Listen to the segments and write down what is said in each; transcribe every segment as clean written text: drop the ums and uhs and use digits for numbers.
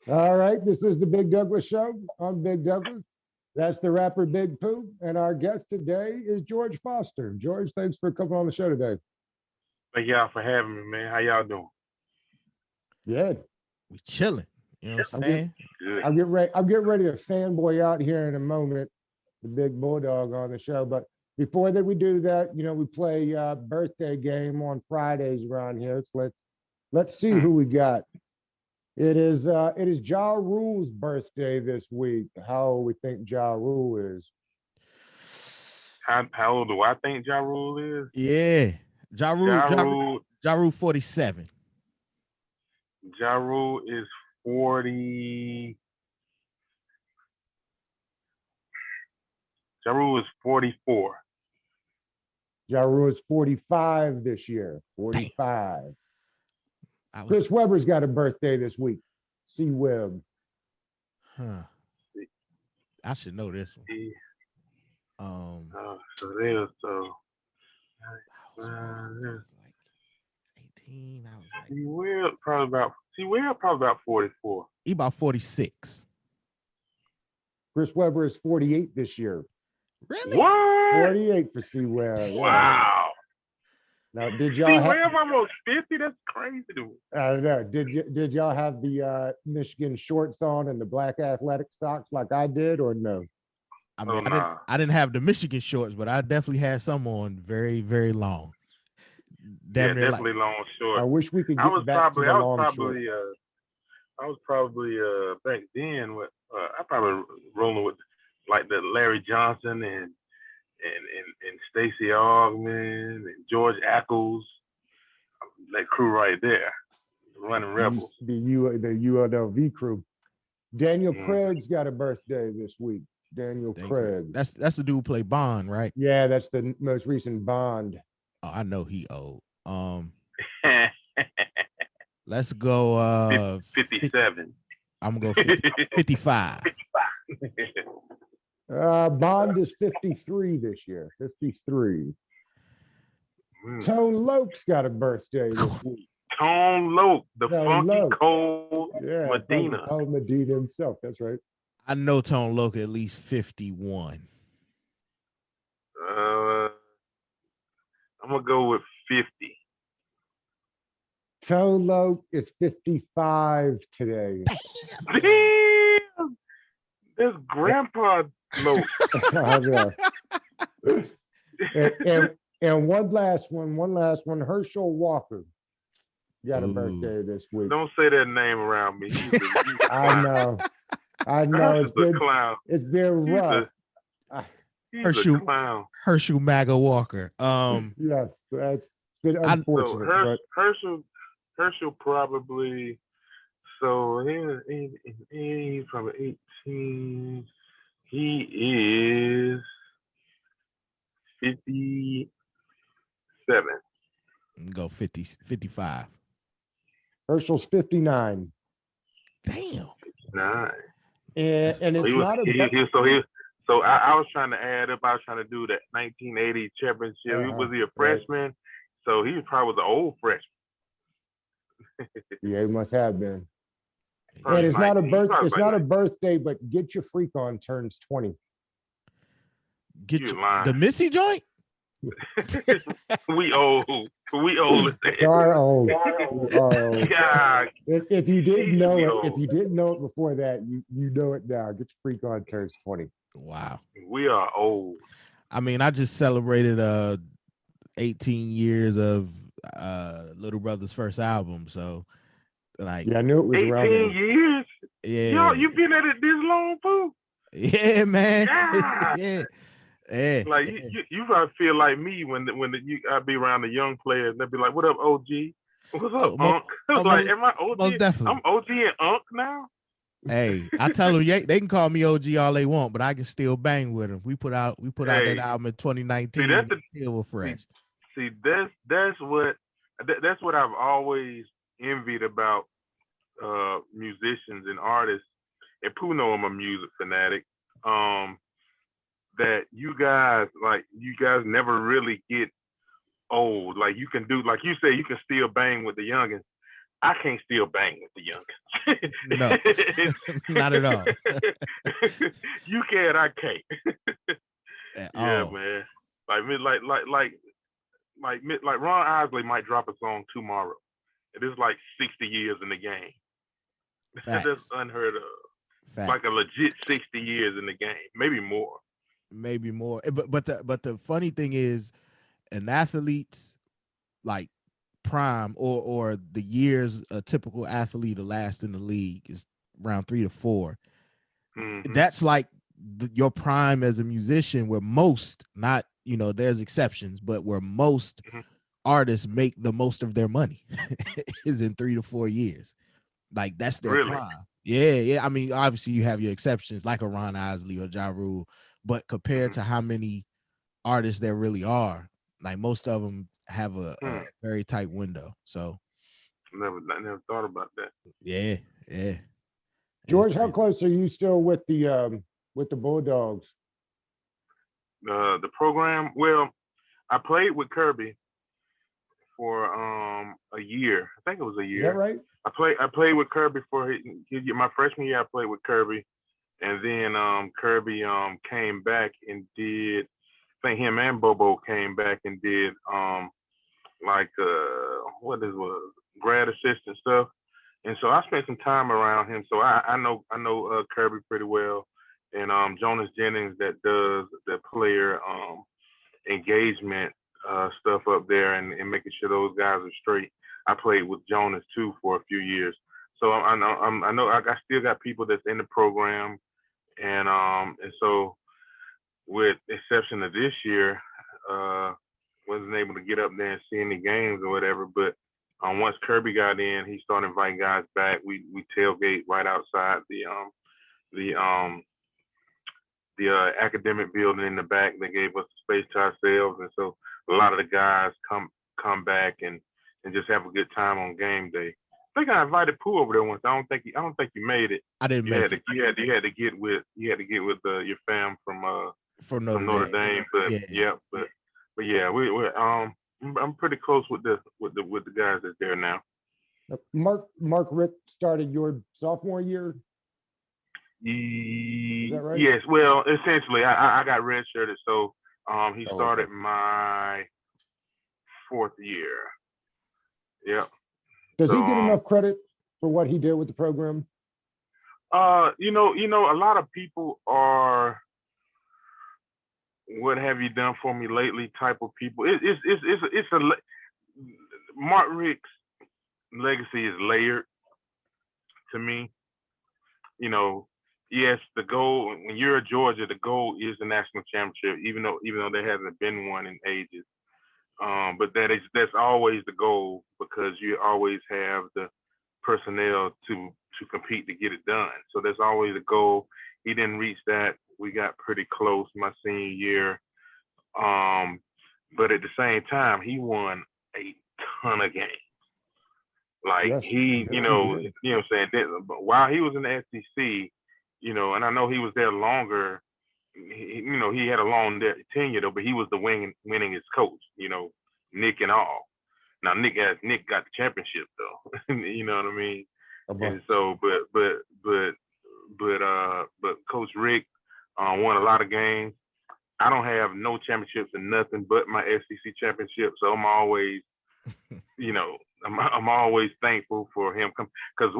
All right, this is the Big Douglas Show. I'm Big Douglas. That's the rapper Big Pooh. And our guest today is George Foster. George, thanks for coming on the show today. Thank y'all for having me, man. How y'all doing? Yeah, We chilling. You know what I'm I'm getting, saying? Good. I'm getting ready to fanboy out here in a moment, the big bulldog on the show. But before that, we do that. We play birthday game on Fridays around here. So let's see Hmm. who we got. It is Ja Rule's birthday this week. How old we think Ja Rule is? How old do I think Ja Rule is? Yeah. Ja Rule, Ja ja, Ru- Rule, ja Rule 47. Ja Rule is 40. Ja Rule is 44. Ja Rule is 45 this year. Damn. 45. I was Chris Webber's got a birthday this week. C Webb. huh. I should know this one. See, so I was wrong. I was like 18. I was like See, we're probably about 44. he about 46. Chris Webber is 48 this year. Really? What? 48 for C Webb. Yeah. Wow. Now, did See, y'all have? we're almost 50. That's crazy to me. I don't know. Did y'all have the Michigan shorts on and the black athletic socks like I did, or no? I Oh mean, nah. I didn't have the Michigan shorts, but I definitely had some on very, very long. Yeah, Damn near like definitely long I short. wish we could I was get back to probably, the I was long shorts. probably, I was probably back then with I probably rolling with like the Larry Johnson and Stacey Augman and George Ackles, that crew right there, running Rebels. The UNLV crew. Daniel Mm. Craig's got a birthday this week. Daniel thank you. Craig. That's the dude who played Bond, right? Yeah, that's the most recent Bond. Oh, I know he old. Let's go 57. I'm gonna go 50, 55. Bond is 53 this year. 53. Mm. Tone Loke's got a birthday this week. Tone Loc, the Tone funky Loc. cold Yeah, Medina. Cold Medina himself. That's right. I know Tone Loc at least 51. I'm gonna go with 50. Tone Loke is 55 today. Damn, that's Grandpa Loc. I know. And one last one. Herschel Walker got a Ooh. birthday this week. Don't say that name around me. He's a I clown. know. Herschel's a clown. It's been He's rough. He's Herschel- a clown. Herschel Maga Walker. Yes, that's been I- So unfortunate. But Herschel probably. So he's probably 18. He is 57. Go 50, 55. Herschel's 59. Damn. Nice. And it's not a So I was trying to add up. I was trying to do that 1980 championship. Was he a freshman? So he probably was an old freshman. Yeah, he must have been. Probably And it's not a 19. birth. Probably It's like not a 19. birthday, but Get Your Freak On turns 20. Get You your, lying. the Missy joint? We old. We old as We are old. that. We are old. God, If you didn't know we it, old. if you didn't know it before that, you know it now. Get Your Freak On turns 20. Wow. We are old. I mean, I just celebrated 18 years of Little Brother's first album. So like Yeah, I knew it was 18 around there. years? yeah. Yo, you been at it this long, Pooh? Yeah, man. God. yeah. Yeah. Like you probably feel like me when I be around the young players. They'll be like, "What up, OG? What's up, Unc?" I was like, "Am I OG? Most definitely. I'm OG and Unc now." Hey, I tell them they can call me OG all they want, but I can still bang with them. We put out that album in 2019. See, that's still were fresh. See, that's what I've always envied about musicians and artists. And Pooh know I'm a music fanatic. That you guys never really get old. Like you can do, like you say, you can still bang with the youngins. I can't still bang with the youngest. No, not at all. You can, I can't. At Yeah, all. man. Like Ron Isley might drop a song tomorrow. It is like 60 years in the game. That's Facts. unheard of. Like a Facts. legit 60 years in the game, maybe more. Maybe more. But the funny thing is, an athlete's like prime or the years a typical athlete to last in the league is around 3 to 4. Mm-hmm. That's like your prime as a musician, where most, not, there's exceptions, but where most Mm-hmm. artists make the most of their money is in 3 to 4 years. Like that's their Really? prime. Yeah. I mean, obviously you have your exceptions like a Ron Isley or Ja Rule, but compared Mm-hmm. to how many artists there really are, like most of them have a very tight window. So Never thought about that. yeah, it's George, how crazy. close are you still with the Bulldogs? The program. Well, I played with Kirby for a year. I think it was a Is that year. right? I played with Kirby for my freshman year. I played with Kirby, and then Kirby came back and did. I think him and Bobo came back and did like what grad assistant stuff. And so I spent some time around him. So I know Kirby pretty well, and Jonas Jennings that does the player engagement stuff up there and making sure those guys are straight. I played with Jonas too for a few years. So I know I still got people that's in the program, and so with exception of this year, wasn't able to get up there and see any games or whatever. But once Kirby got in, he started inviting guys back. We tailgate right outside the academic building in the back. They gave us the space to ourselves, and so a lot of the guys come back and just have a good time on game day. I think I invited Pooh over there once. I don't think you made it. I didn't You make had it. to you had to get with your fam From from Notre Notre Dame. Dame. But Yeah. yeah, but yeah, we're I'm pretty close with the guys that's there now. Mark Rick started your sophomore year. Is that right? Yes, well, essentially, I got redshirted, so he Oh, started okay. my 4th year. Yep. Does So he get enough credit for what he did with the program? you know, a lot of people are, what have you done for me lately type of people. Mark Rick's legacy is layered to me. You know, yes, the goal when you're a Georgia, the goal is the national championship, even though there hasn't been one in ages. But that's always the goal because you always have the personnel to compete to get it done. So that's always the goal. He didn't reach that. We got pretty close my senior year. But at the same time, he won a ton of games. Like Yes, he, yes, he did. what I'm saying. But while he was in the SEC, and I know he was there longer. He had a long tenure though, but he was the winningest coach. Nick and all. Now Nick got the championship though. You know what I mean? But And so, but Coach Rick won a lot of games. I don't have no championships and nothing but my SEC championship. So I'm always, I'm always thankful for him because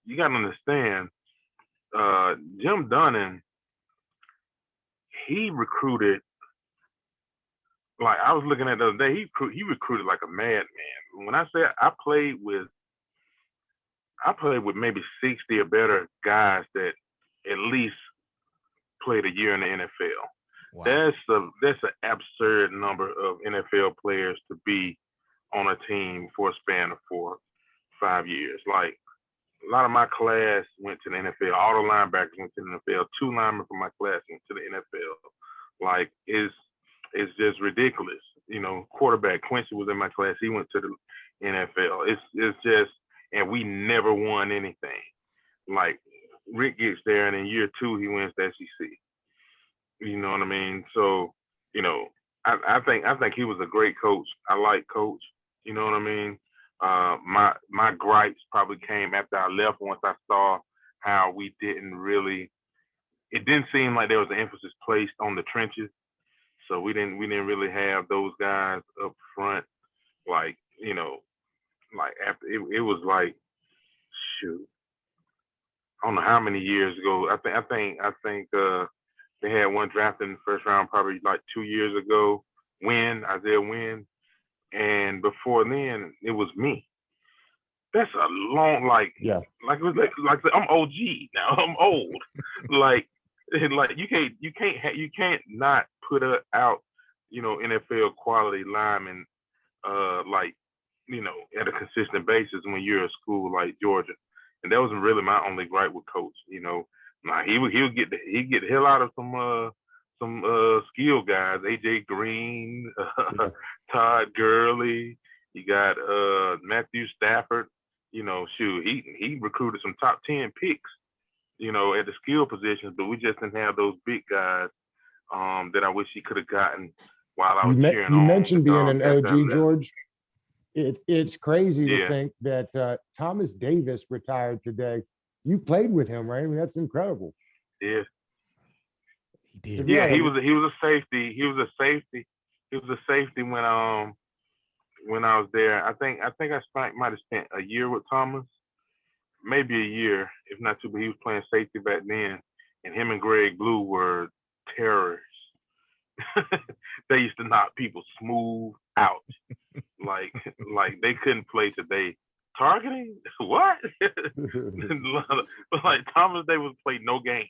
you got to understand, Jim Dunning, he recruited. Like I was looking at the other day, he recruited like a madman. When I say I played with maybe 60 or better guys that at least played a year in the NFL. Wow. That's an absurd number of NFL players to be on a team for a span of 4-5 years. Like a lot of my class went to the NFL. All the linebackers went to the NFL. 2 linemen from my class went to the NFL. Like it's just ridiculous. Quarterback Quincy was in my class. He went to the NFL. It's just, and we never won anything. Like Rick gets there, and in year 2 he wins the SEC. You know what I mean? So, I think he was a great coach. I like Coach. You know what I mean? My gripes probably came after I left once I saw how we didn't really. It didn't seem like there was an emphasis placed on the trenches, so we didn't really have those guys up front. Like like after it was like shoot, I don't know how many years ago. I think they had one drafted in the first round probably like 2 years ago. Isaiah Wynn, and before then it was me. That's a long Yeah. like I'm OG now. I'm old. like you can't not put out NFL quality linemen like at a consistent basis when you're a school like Georgia. And that wasn't really my only gripe with Coach. Nah, he'd get the hell out of some skill guys, AJ Green, Yeah. Todd Gurley. You got Matthew Stafford. Shoot, he recruited some top 10 picks, at the skill positions, but we just didn't have those big guys that I wish he could have gotten while I was cheering You on mentioned the being dogs an after I OG, left. George. It's crazy to Yeah, think that Thomas Davis retired today. You played with him, right? I mean, that's incredible. yeah, He did. yeah. Yeah, He was a safety. He was a safety. He was a safety when I was there. I might have spent a year with Thomas, maybe a year, if not two. But he was playing safety back then, and him and Greg Blue were terrors. They used to knock people smooth out, like like they couldn't play today. Targeting what? Like Thomas Davis played no game.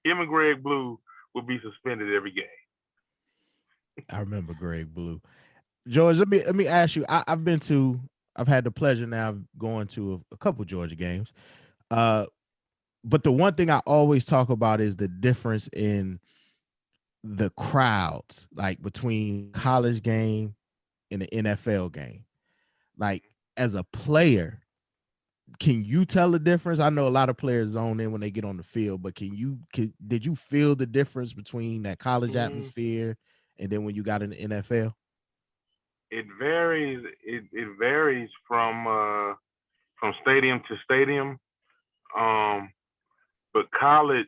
Him and Greg Blue would be suspended every game. I remember Greg Blue. George, let me ask you. I've had the pleasure now of going to a couple Georgia games. But the one thing I always talk about is the difference in the crowds, like between college game and the NFL game. Like as a player, can you tell the difference? I know a lot of players zone in when they get on the field, but did you feel the difference between that college Mm, atmosphere and then when you got in the NFL? it varies. It varies from stadium to stadium. Um, but college,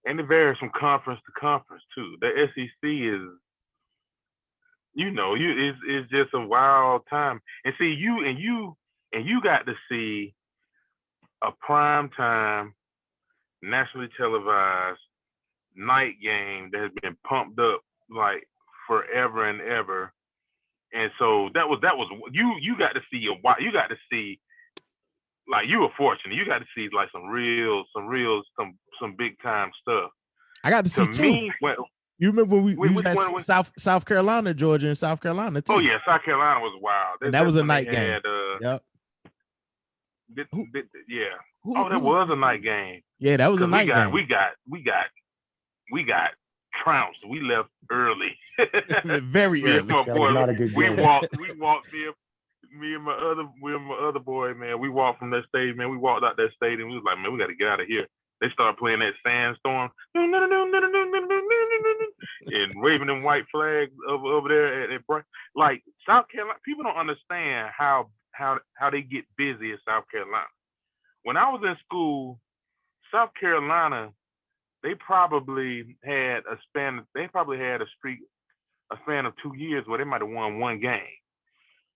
and it varies from conference to conference too. The SEC is, it's just a wild time. And see, you got to see a prime time, nationally televised night game that has been pumped up like forever and ever. And so that was you got to see you got to see, like, you were fortunate. You got to see like some big time stuff. I got to To see two. me, when You remember when we was which at one? South Carolina, Georgia, and South Carolina too. Oh yeah, South Carolina was wild. And that was That's a when they night game. had Yep. Who, yeah. who, Oh, that who was did a we night see? game. Yeah, that was a Cause night game. we got trounced. We left early. Very Me and early. my that boy, was not a good we game. walked. Me and my other boy, man. We walked from that stadium, man. We walked out that stadium. We was like, man, we got to get out of here. They started playing that Sandstorm and waving them white flags over there at Bright. Like, South Carolina, people don't understand how they get busy in South Carolina. When I was in school, South Carolina, they probably had a span of 2 years where they might have won one game.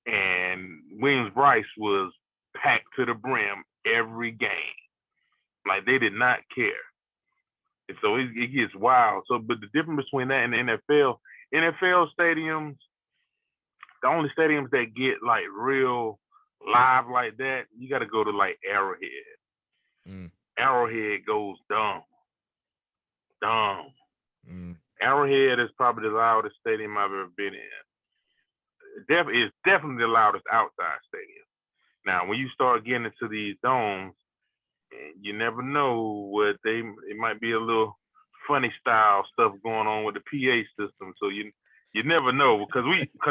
And Williams-Brice was packed to the brim every game. Like, they did not care. And so it gets wild. So, but the difference between that and the NFL stadiums, the only stadiums that get like real live like that, you got to go to like Arrowhead. Mm, Arrowhead goes dumb. mm. Arrowhead is probably the loudest stadium I've ever been in. It's definitely the loudest outside stadium. Now, when you start getting into these domes, you never know it might be a little funny style stuff going on with the PA system. So you never know, because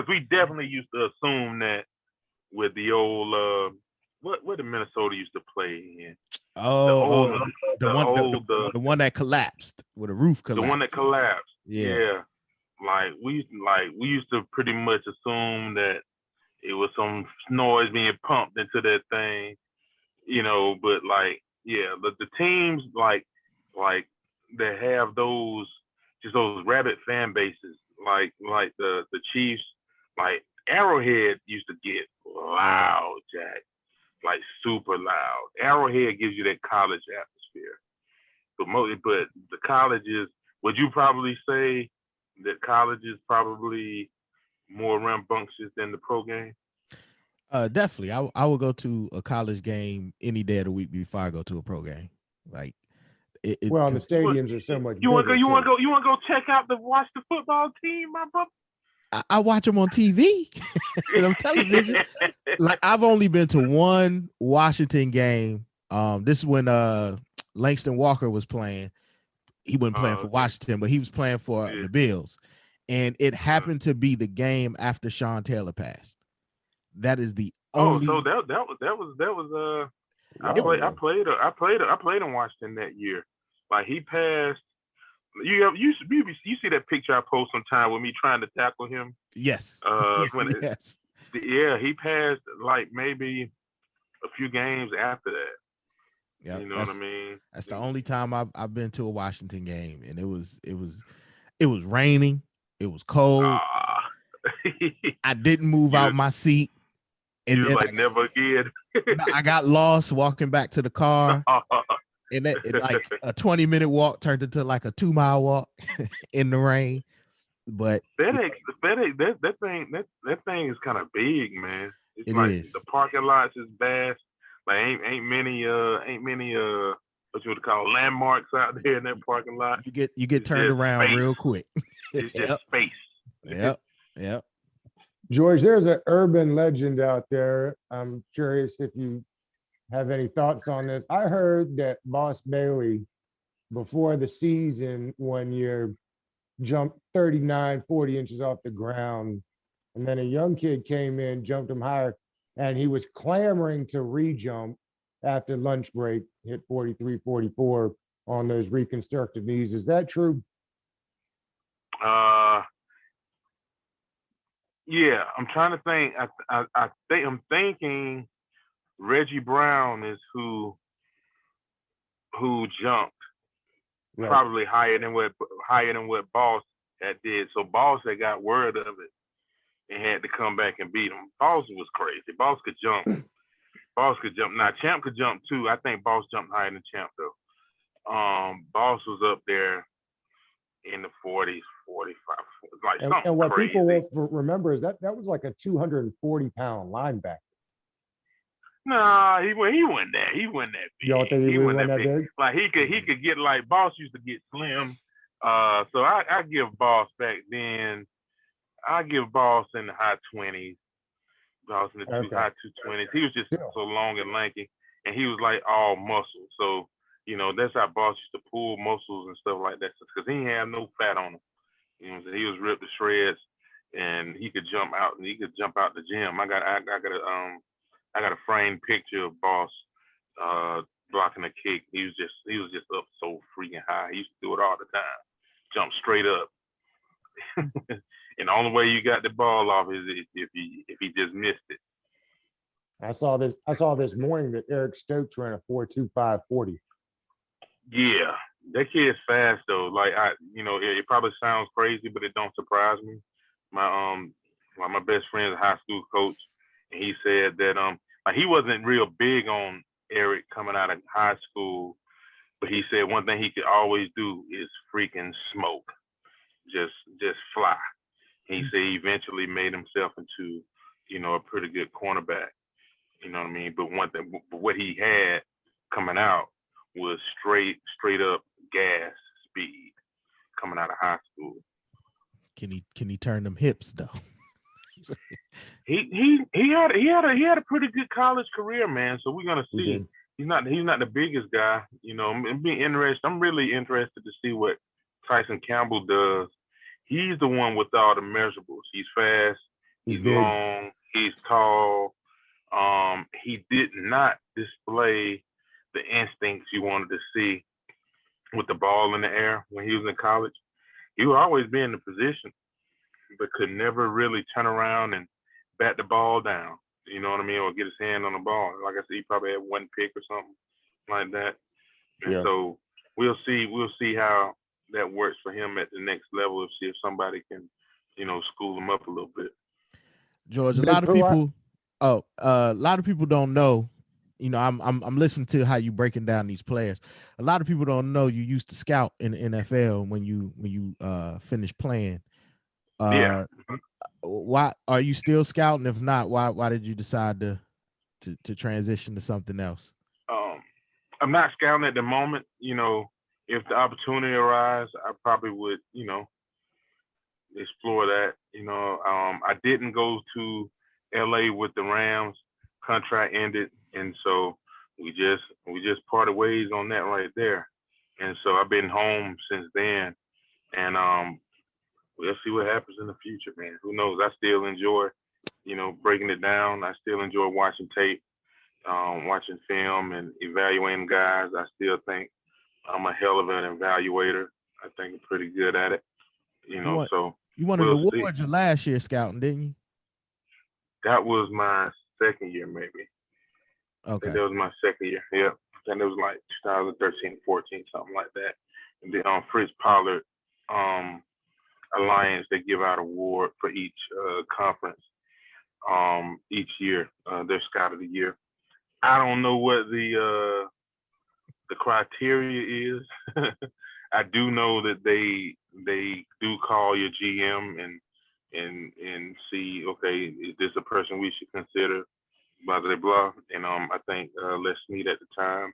we definitely used to assume that with the old what did Minnesota used to play in? Oh, The the one that collapsed, where the roof collapsed. the one that collapsed. Yeah. Yeah. Like we used to pretty much assume that it was some noise being pumped into that thing, but like, yeah, the teams like that have those rabid fan bases, like the Chiefs, like Arrowhead used to get loud, Jack, like super loud. Arrowhead gives you that college atmosphere. But the colleges, would you probably say that college is probably more rambunctious than the pro game? Definitely. I would go to a college game any day of the week before I go to a pro game. Like Well, and the 'cause stadiums are so much You want to bigger go? You want too. to go? You want to go check out watch the football team, my brother? I watch them on TV and on television. Like I've only been to one Washington game. This is when Langston Walker was playing. He wasn't playing for Okay. Washington, but he was playing for Yeah. the Bills. And it happened to be the game after Sean Taylor passed. That is the only. So that was I Wow. played in Washington that year. Like he passed. You see that picture I post sometime with me trying to tackle him. Yes. Yes. Yeah, he passed like maybe a few games after that. Yeah, You know what I mean? That's the only time I've been to a Washington game, and it was raining, it was cold. I didn't move out my seat, and you then like never again. I got lost walking back to the car, and like a 20-minute walk turned into like a 2-mile walk in the rain. But FedEx, that thing is kind of big, man. It's it like is. the parking lots is vast. Like ain't many what you would call landmarks out there in that parking lot. You get turned around space. real quick. It's just space. Yep. George, there's an urban legend out there. I'm curious if you have any thoughts on this. I heard that Boss Bailey, before the season, 1 year jumped 39, 40 inches off the ground. And then a young kid came in, jumped him higher, and he was clamoring to re-jump after lunch break, hit 43, 44 on those reconstructive knees. Is that true? Yeah, I'm trying to think. I'm thinking Reggie Brown is who jumped Right. probably higher than what Boss had did. So Boss had got word of it and had to come back and beat him. Boss was crazy. Boss could jump. Now Champ could jump too. I think Boss jumped higher than Champ though. Boss was up there in the 40s, 45, like something And what crazy. people will remember is that was like a 240-pound linebacker. Nah, he wasn't that. He wasn't that big. Y'all think he wasn't that big? Like he could get like Boss used to get slim. So I give Boss back then. I give Boss in the high 20s. Boss in the high 220s. He was just so long and lanky, and he was like all muscle. So that's how Boss used to pull muscles and stuff like that, because he didn't have no fat on him. He was ripped to shreds, and he could jump out. And he could jump out the gym. I got a framed picture of Boss blocking a kick. He was just up so freaking high. He used to do it all the time. Jump straight up. And the only way you got the ball off is if he just missed it. I saw this morning that Eric Stokes ran a 4.25 40. Yeah, that kid's fast though. Like it probably sounds crazy, but it don't surprise me. My best friend's a high school coach, and he said that like he wasn't real big on Eric coming out of high school, but he said one thing he could always do is freaking smoke, just fly. He said he eventually made himself into a pretty good cornerback. You know what I mean? But what he had coming out was straight up gas speed coming out of high school. Can he turn them hips though? He had a pretty good college career, man. So we're gonna see. He's not the biggest guy. I'm really interested to see what Tyson Campbell does. He's the one with all the measurables. He's fast. He's long. He's tall. He did not display the instincts you wanted to see with the ball in the air when he was in college. He would always be in the position, but could never really turn around and bat the ball down. You know what I mean, or get his hand on the ball. Like I said, he probably had one pick or something like that. And Yeah. so we'll see how that works for him at the next level. See if somebody can, school him up a little bit. George, a Big lot of Pooh, people, a lot of people don't know. I'm listening to how you breaking down these players. A lot of people don't know you used to scout in the NFL when you finished playing. Yeah. Uh, why are you still scouting? If not, why did you decide to transition to something else? Um, I'm not scouting at the moment. If the opportunity arises, I probably would, explore that. I didn't go to LA with the Rams. Contract ended, and so we just parted ways on that right there. And so I've been home since then, and we'll see what happens in the future, man. Who knows? I still enjoy, breaking it down. I still enjoy watching tape, watching film, and evaluating guys. I still think I'm a hell of an evaluator. I think I'm pretty good at it. You want So you won an we'll see. award your last year scouting, didn't you? That was my second year, maybe. I think Okay. that was my second year. Yeah. I think it was like 2013, 14, something like that. And then Fritz Pollard um, Alliance, they give out award for each conference each year, their Scout of the Year. I don't know what the criteria is. I do know that they do call your GM and see, okay, is this a person we should consider? Blah blah blah. And I think Les Snead at the time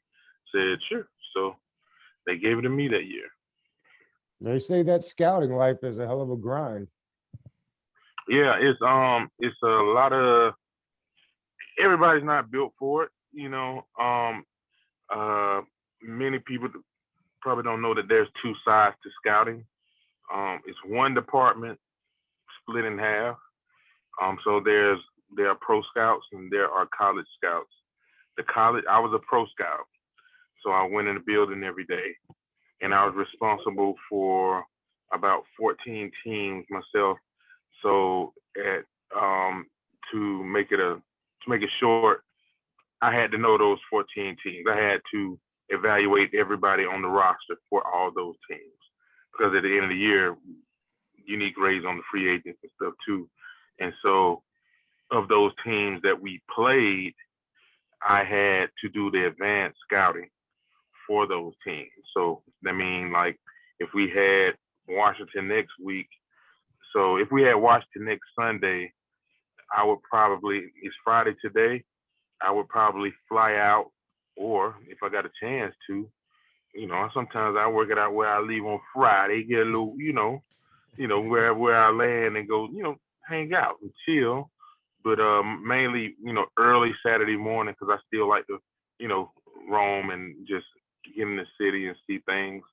said sure. So they gave it to me that year. they say that scouting life is a hell of a grind. Yeah, it's a lot of everybody's not built for it. Uh, many people probably don't know that there's two sides to scouting. It's one department split in half. So there are pro scouts and there are college scouts. The college, I was a pro scout, so I went in the building every day, and I was responsible for about 14 teams myself. So at to make it short, I had to know those 14 teams. I had to evaluate everybody on the roster for all those teams because at the end of the year, you need grades on the free agents and stuff too. And so, of those teams that we played, I had to do the advanced scouting for those teams. So, I mean, like, if we had Washington next week, so if we had Washington next Sunday, I would probably, it's Friday today, I would probably fly out, or if I got a chance to, sometimes I work it out where I leave on Friday, get a little, where I land and go, hang out and chill. But mainly, early Saturday morning because I still like to, you know, roam and just get in the city and see things.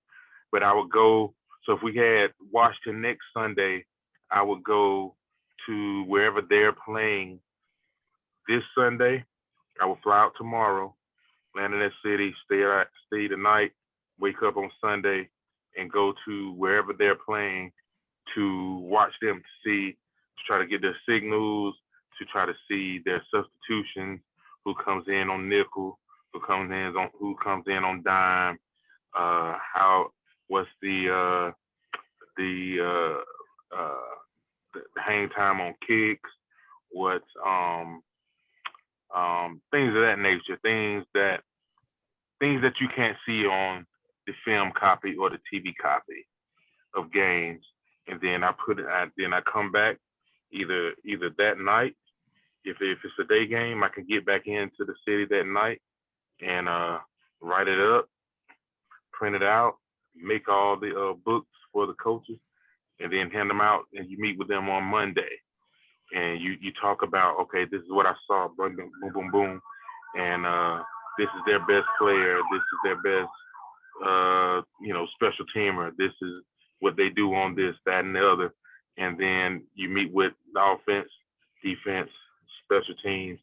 But I would go. So if we had Washington next Sunday, I would go to wherever they're playing this Sunday. I would fly out tomorrow, land in that city, stay the night, wake up on Sunday, and go to wherever they're playing to watch them to try to get their signals, to try to see their substitutions, who comes in on nickel, who comes in on dime, how what's the the hang time on kicks, what's things of that nature, things that you can't see on the film copy or the TV copy of games. And then I come back either that night. If it's a day game, I can get back into the city that night and write it up, print it out, make all the books for the coaches, and then hand them out. And you meet with them on Monday, and you talk about, okay, this is what I saw, boom, boom, boom, boom, boom, and this is their best player, this is their best, special teamer, this is what they do on this, that, and the other, and then you meet with the offense, defense, special teams,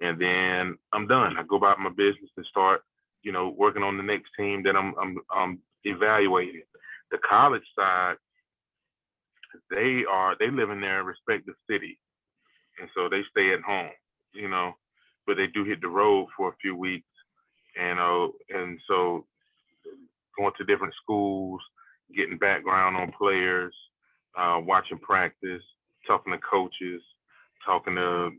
and then I'm done. I go about my business and start, working on the next team that I'm evaluating. The college side, they live in their respective city. and so they stay at home, you know, but they do hit the road for a few weeks, and so going to different schools, getting background on players, watching practice, talking to coaches, talking to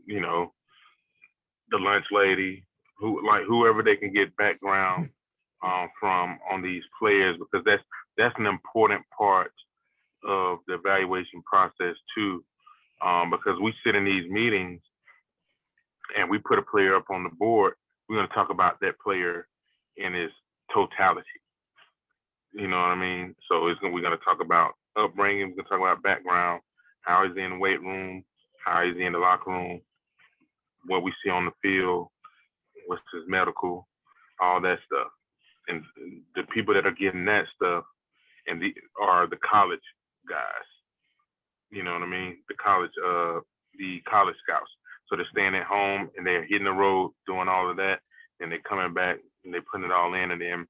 the lunch lady, whoever they can get background from on these players, because that's an important part of the evaluation process too. Because we sit in these meetings and we put a player up on the board, we're going to talk about that player in his totality. You know what I mean? So we're going to talk about upbringing, we're going to talk about background, how he's in the weight room, how he's in the locker room, what we see on the field, what's his medical, all that stuff. And the people that are getting that stuff are the college guys. You know what I mean? The college scouts. So they're staying at home and they're hitting the road, doing all of that, and they're coming back and they're putting it all in. And then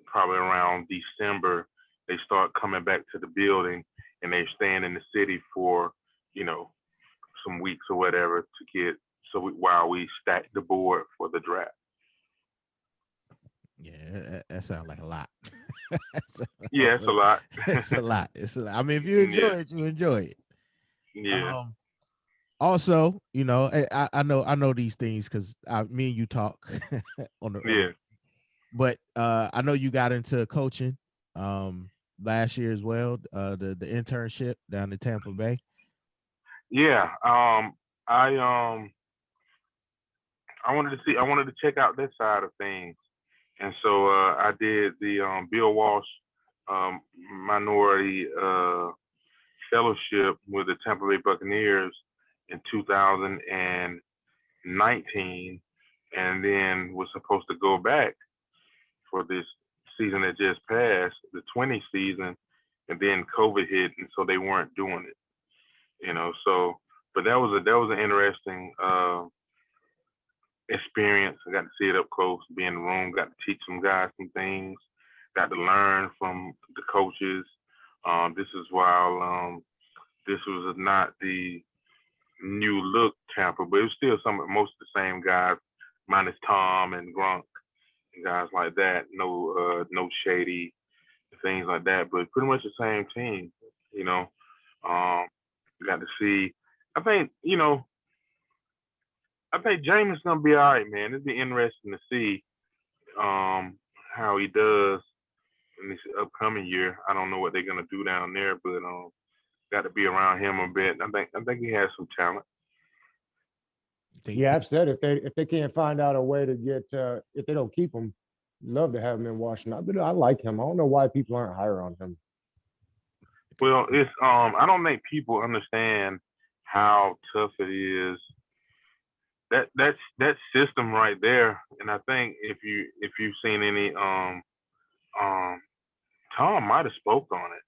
probably around December, they start coming back to the building and they're staying in the city for, some weeks or whatever while we stack the board for the draft. Yeah, that sounds like a lot. Yeah, it's a lot. It's a lot. It's a lot. I mean, if you enjoy it, you enjoy it. Yeah. Also, I know these things because me and you talk on the but I know you got into coaching last year as well, the internship down in Tampa Bay. Yeah. I wanted to check out that side of things. And so I did the Bill Walsh minority fellowship with the Tampa Bay Buccaneers in 2019, and then was supposed to go back for this season that just passed, the 20 season, and then COVID hit, and so they weren't doing it. So, but that was an interesting experience. I got to see it up close, be in the room, got to teach some guys some things, got to learn from the coaches. This is while this was not the new look Tampa, but it was still most of the same guys, minus Tom and Gronk and guys like that. No Shady, things like that, but pretty much the same team. Got to see. I think Jameis gonna be all right, man. It'd be interesting to see how he does in this upcoming year. I don't know what they're gonna do down there, but got to be around him a bit. I think he has some talent. Yeah, I've said if they can't find out a way to get if they don't keep him, love to have him in Washington. But I like him. I don't know why people aren't higher on him. Well, it's I don't think people understand how tough it is. That system right there, and I think if you've seen any Tom might have spoke on it.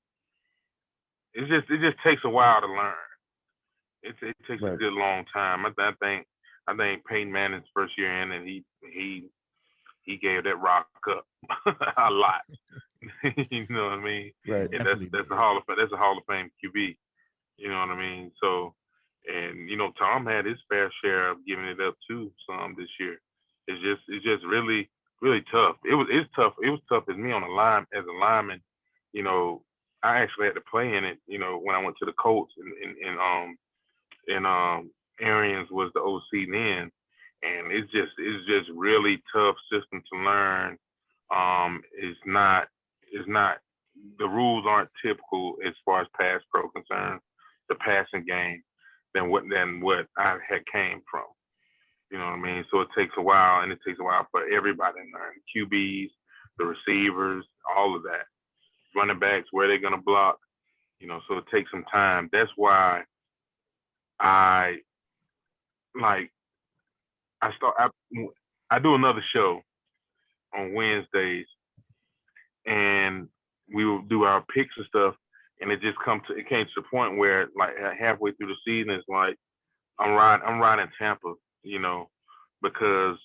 It just takes a while to learn. It takes a good long time. I think Peyton Manning's first year in, and he gave that rock up a lot. You know what I mean? Right. And that's a Hall of Fame QB. You know what I mean? So, and Tom had his fair share of giving it up too some this year. It's just really really tough. It's tough. It was tough as me on the line as a lineman. I actually had to play in it. When I went to the Colts and Arians was the OC then, and it's just really tough system to learn. It's not the rules aren't typical as far as pass pro concerns, the passing game than what I had came from. You know what I mean? So it takes a while, and it takes a while for everybody to learn. QBs, the receivers, all of that. Running backs, where they're gonna block. So it takes some time. That's why I do another show on Wednesdays, and we will do our picks and stuff, and it came to the point where like halfway through the season, it's like I'm riding Tampa, because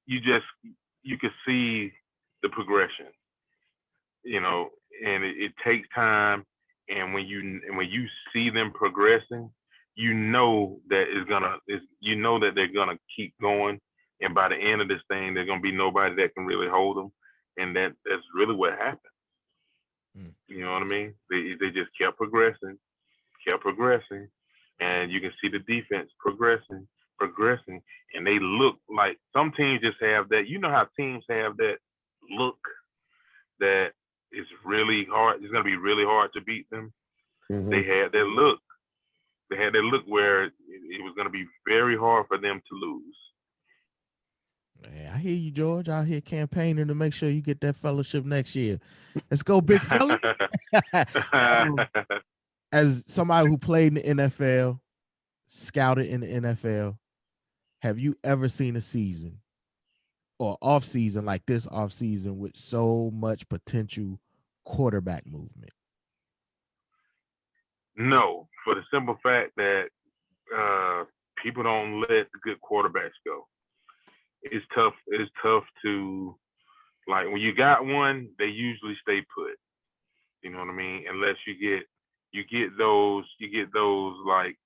you can see the progression, and it takes time, and when you see them progressing, you know that you know that they're gonna keep going, and by the end of this thing, there's gonna be nobody that can really hold them, and that's really what happened. You know what I mean? They just kept progressing, and you can see the defense progressing, and they look like some teams just have that. You know how teams have that look that is really hard. It's gonna be really hard to beat them. Mhm. They had that look. They had that look where it was gonna be very hard for them to lose. Man, I hear you, George. Out here campaigning to make sure you get that fellowship next year. Let's go, big fella. As somebody who played in the NFL, scouted in the NFL, have you ever seen a season or off season like this off season with so much potential quarterback movement? No, for the simple fact that people don't let the good quarterbacks go. It's tough. It's tough to, like, when you got one, they usually stay put. You know what I mean? Unless you get those like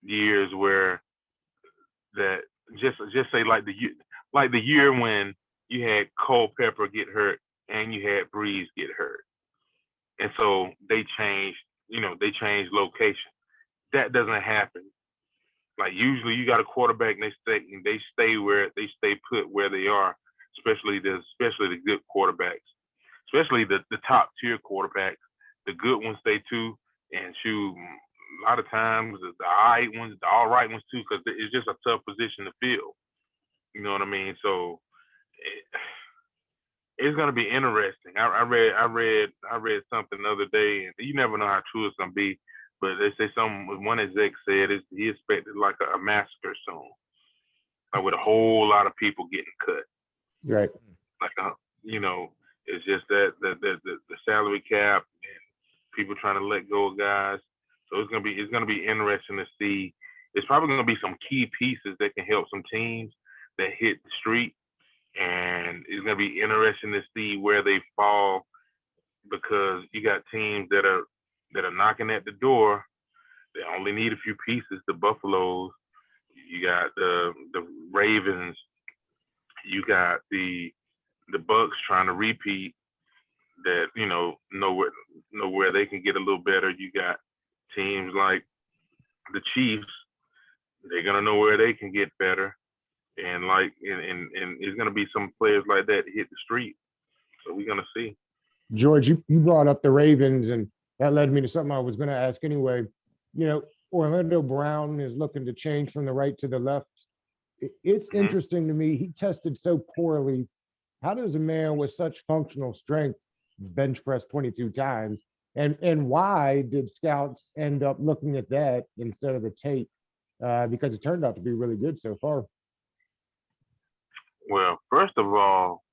years where that just say like the year when you had Culpepper get hurt and you had Breeze get hurt, and so they changed location. That doesn't happen. Like, usually you got a quarterback and they stay put where they are, especially the good quarterbacks, especially the top tier quarterbacks. The good ones stay too, and shoot, a lot of times the all right ones too, because it's just a tough position to fill. You know what I mean? So it's gonna be interesting. I read something the other day, and you never know how true it's gonna be. But they say one exec said he expected like a massacre soon, like with a whole lot of people getting cut. Right. Like it's just that the salary cap and people trying to let go of guys. So it's gonna be interesting to see. It's probably gonna be some key pieces that can help some teams that hit the street, and it's gonna be interesting to see where they fall, because you got teams that are knocking at the door. They only need a few pieces. The Buffaloes, you got the Ravens, you got the Bucks trying to repeat. That know where they can get a little better. You got teams like the Chiefs. They're gonna know where they can get better, and it's gonna be some players like that hit the street. So we're gonna see. George, you brought up the Ravens, and that led me to something I was going to ask anyway. Orlando Brown is looking to change from the right to the left. It's interesting to me. He tested so poorly. How does a man with such functional strength bench press 22 times? And why did scouts end up looking at that instead of the tape? Because it turned out to be really good so far. Well, first of all,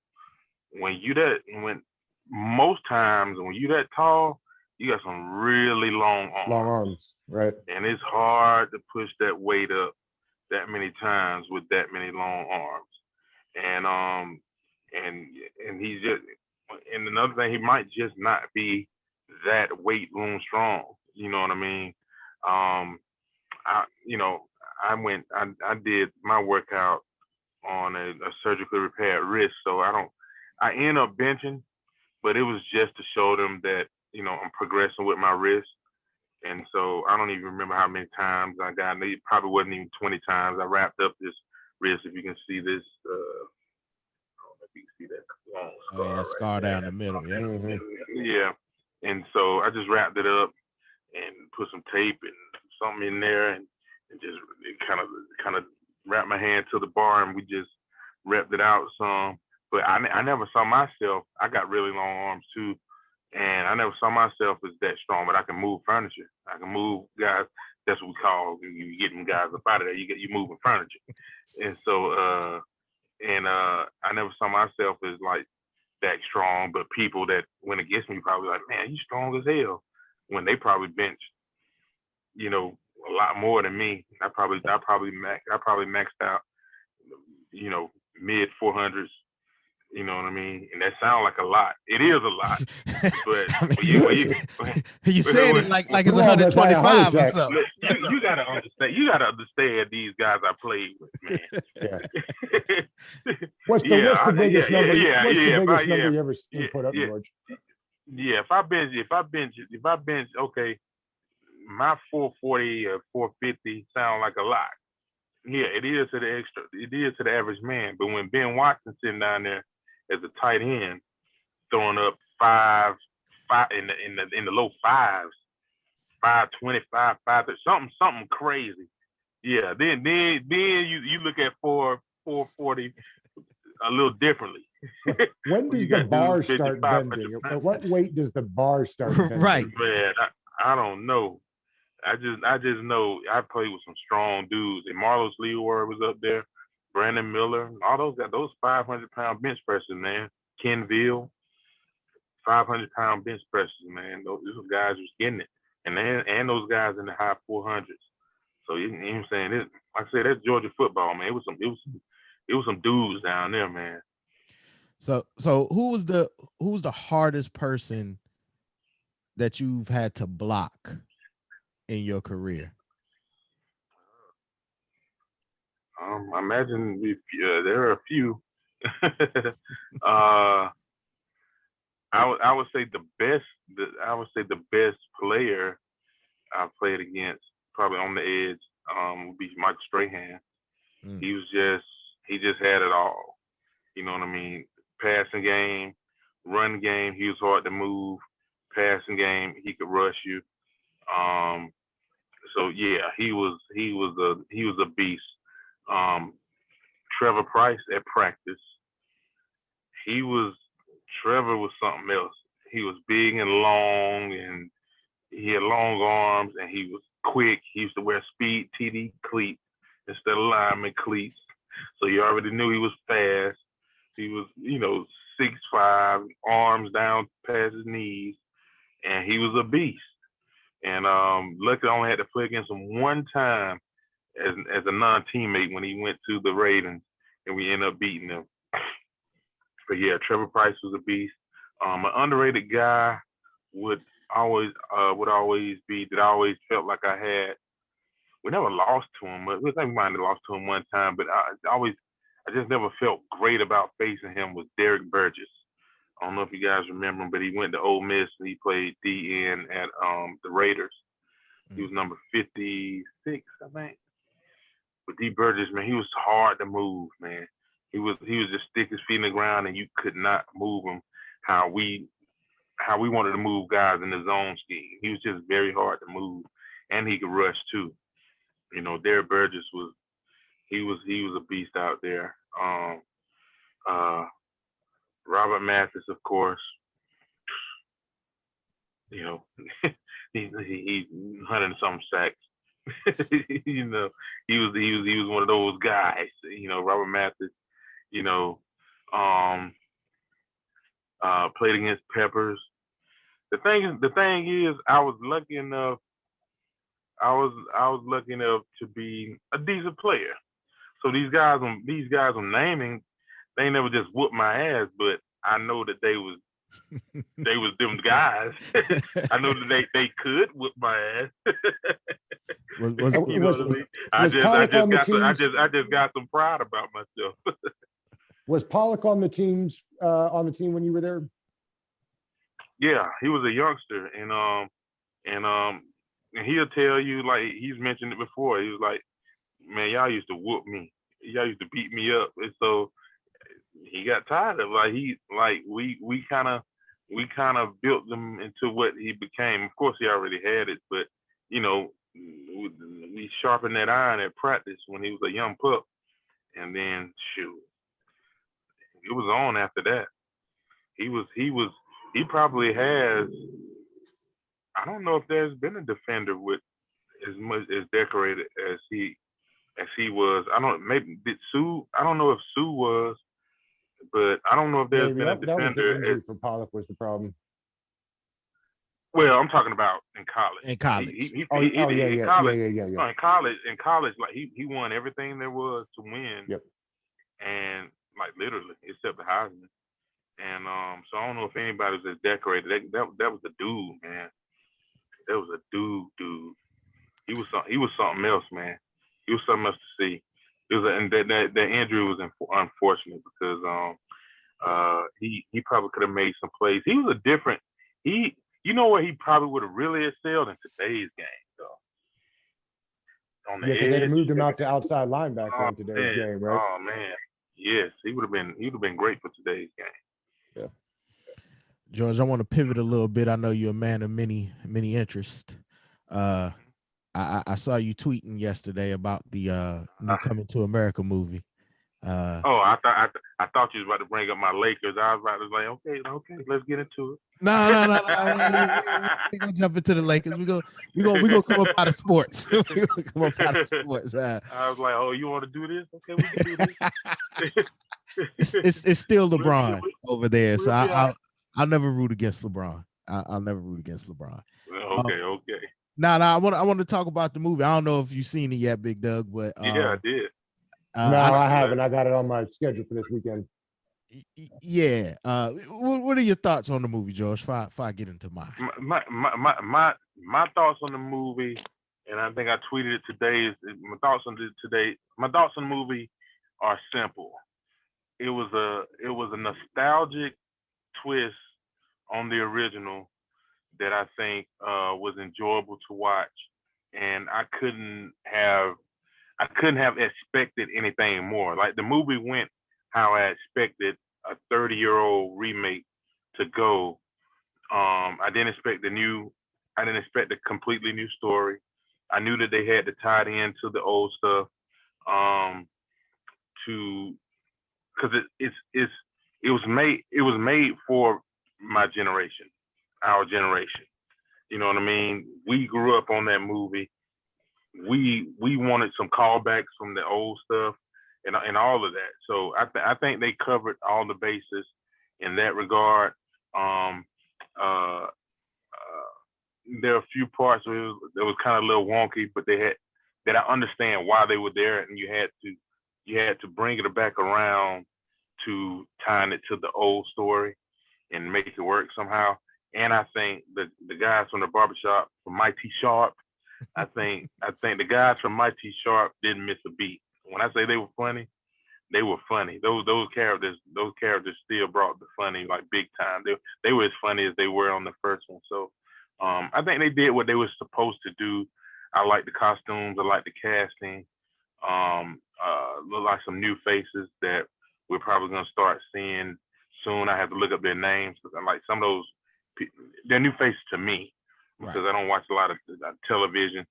most times when you that tall, you got some really long arms. Long arms, right? And it's hard to push that weight up that many times with that many long arms. And he's just, and another thing, he might just not be that weight room strong. You know what I mean? I did my workout on a surgically repaired wrist, so I end up benching, but it was just to show them that I'm progressing with my wrist. And so I don't even remember how many times I got. It probably wasn't even 20 times. I wrapped up this wrist. If you can see this, I don't know if you can see that long scar. Oh, yeah, that scar down the middle. Yeah. Mm-hmm. Yeah. And so I just wrapped it up and put some tape and something in there, and just kind of wrapped my hand to the bar, and we just repped it out some. But I never saw myself. I got really long arms too. And I never saw myself as that strong, but I can move furniture. I can move guys. That's what we call you getting guys up out of there. You moving furniture. And so I never saw myself as like that strong, but people that went against me probably like, man, you strong as hell. When they probably benched, a lot more than me. I probably maxed out, mid 400s, You know what I mean? And that sounds like a lot. It is a lot. But I when you said it when, like Well, it's we almost had a heart 125 or attack. something. you gotta understand. You gotta understand these guys I played with, man. Yeah. What's the biggest number? What's the biggest number you ever put up, George? Yeah. If I bench, okay, my 440 or 450 sound like a lot. Yeah, it is to the average man. But when Ben Watson sitting down there as a tight end, throwing up five in the low fives, 525, 530, something crazy. Yeah, then you look at 440 a little differently. When does the bar start bending? At what weight does the bar start bending? Right. Man, I don't know. I just know I played with some strong dudes. And Marlos Leroy was up there, Brandon Miller, all those guys, those 500-pound bench pressers, man. Ken Veal, 500-pound bench pressers, man. Those guys was getting it. And those guys in the high 400s. So you know what I'm saying? Like I said, that's Georgia football, man. It was some dudes down there, man. So who was the hardest person that you've had to block in your career? I imagine there are a few. I would say the best player I played against, probably on the edge, would be Mike Strahan. He just had it all. You know what I mean? Passing game, run game, he was hard to move. Passing game, he could rush you. So yeah, he was a beast. Trevor Price at practice, Trevor was something else. He was big and long, and he had long arms, and he was quick. He used to wear speed TD cleats instead of lineman cleats. So you already knew he was fast. He was, 6'5", arms down past his knees, and he was a beast. And luckily, I only had to play against him one time as a non-teammate when he went to the Ravens, and we ended up beating them. But yeah, Trevor Price was a beast. An underrated guy would always be that I always felt like I had. We never lost to him, but I think we might have lost to him one time. But I just never felt great about facing him. Was Derek Burgess. I don't know if you guys remember him, but he went to Ole Miss and he played DN at the Raiders. He was number 56, I think. But D. Burgess, man, he was hard to move, man. He was just stick his feet in the ground, and you could not move him how we wanted to move guys in the zone scheme. He was just very hard to move, and he could rush too. Derek Burgess was a beast out there. Robert Mathis, of course. He 100-something sacks. he was one of those guys. Robert Mathis. Played against Peppers. The thing is, I was lucky enough to be a decent player. So these guys I'm naming, they never just whooped my ass, but I know that they was them guys. I know that they could whip my ass. You know what I mean? I just got some pride about myself. Was Pollock on the team when you were there? Yeah, he was a youngster, and he'll tell you, like he's mentioned it before. He was like, "Man, y'all used to whoop me. Y'all used to beat me up," and so he got tired of we kind of built him into what he became. Of course, he already had it, but we sharpened that iron at practice when he was a young pup, and then shoot, it was on after that. He probably has. I don't know if there's been a defender with as much as decorated as he was. I don't know if Sue was, but I don't know if there's been a defender. That was the injury for Pollock was the problem. Well, I'm talking about in college. In college. In college, like he won everything there was to win. Yep. And like literally, except the Heisman. And so I don't know if anybody was as decorated. That was the dude, man. That was a dude. He was something else, man. He was something else to see. It was, and that injury was unfortunate because he probably could have made some plays. He was a different. You know what, he probably would have really excelled in today's game though. On the Yeah, because they'd have edge. moved him out to outside linebacker Oh in today's man. game, right? Oh man. Yes, he would have been great for today's game. Yeah. George, I want to pivot a little bit. I know you're a man of many interests. I saw you tweeting yesterday about the new Coming to America movie. I thought you was about to bring up my Lakers. I was about to say, okay, let's get into it. No. We gonna jump into the Lakers. We gonna come up out of sports. We gonna come up out of sports. I was like, oh, you want to do this? Okay, we can do this. It's still LeBron over there, so I'll never root against LeBron. I'll never root against LeBron. Okay. No, I want to talk about the movie. I don't know if you've seen it yet, Big Doug, but yeah, I did. No, I haven't. I got it on my schedule for this weekend. Yeah. What are your thoughts on the movie, George? If I get into mine. My thoughts on the movie, and I think I tweeted it today. My thoughts on the movie are simple. It was a nostalgic twist on the original that I think was enjoyable to watch, and I couldn't have expected anything more. Like, the movie went how I expected a 30-year-old remake to go. I didn't expect a completely new story. I knew that they had to tie it into the old stuff, because it was made for my generation, our generation. You know what I mean? We grew up on that movie. We wanted some callbacks from the old stuff and all of that. So I think they covered all the bases in that regard. There are a few parts where it was kind of a little wonky, but that I understand why they were there, and you had to bring it back around to tying it to the old story and make it work somehow. And I think the guys from the barbershop, from Mighty Sharp, I think the guys from Mighty Sharp didn't miss a beat. When I say they were funny, they were funny. Those characters still brought the funny, like, big time. They were as funny as they were on the first one. So I think they did what they were supposed to do. I like the costumes. I like the casting. Look like some new faces that we're probably gonna start seeing soon. I have to look up their names because I like some of those. They're new faces to me because I don't watch a lot of television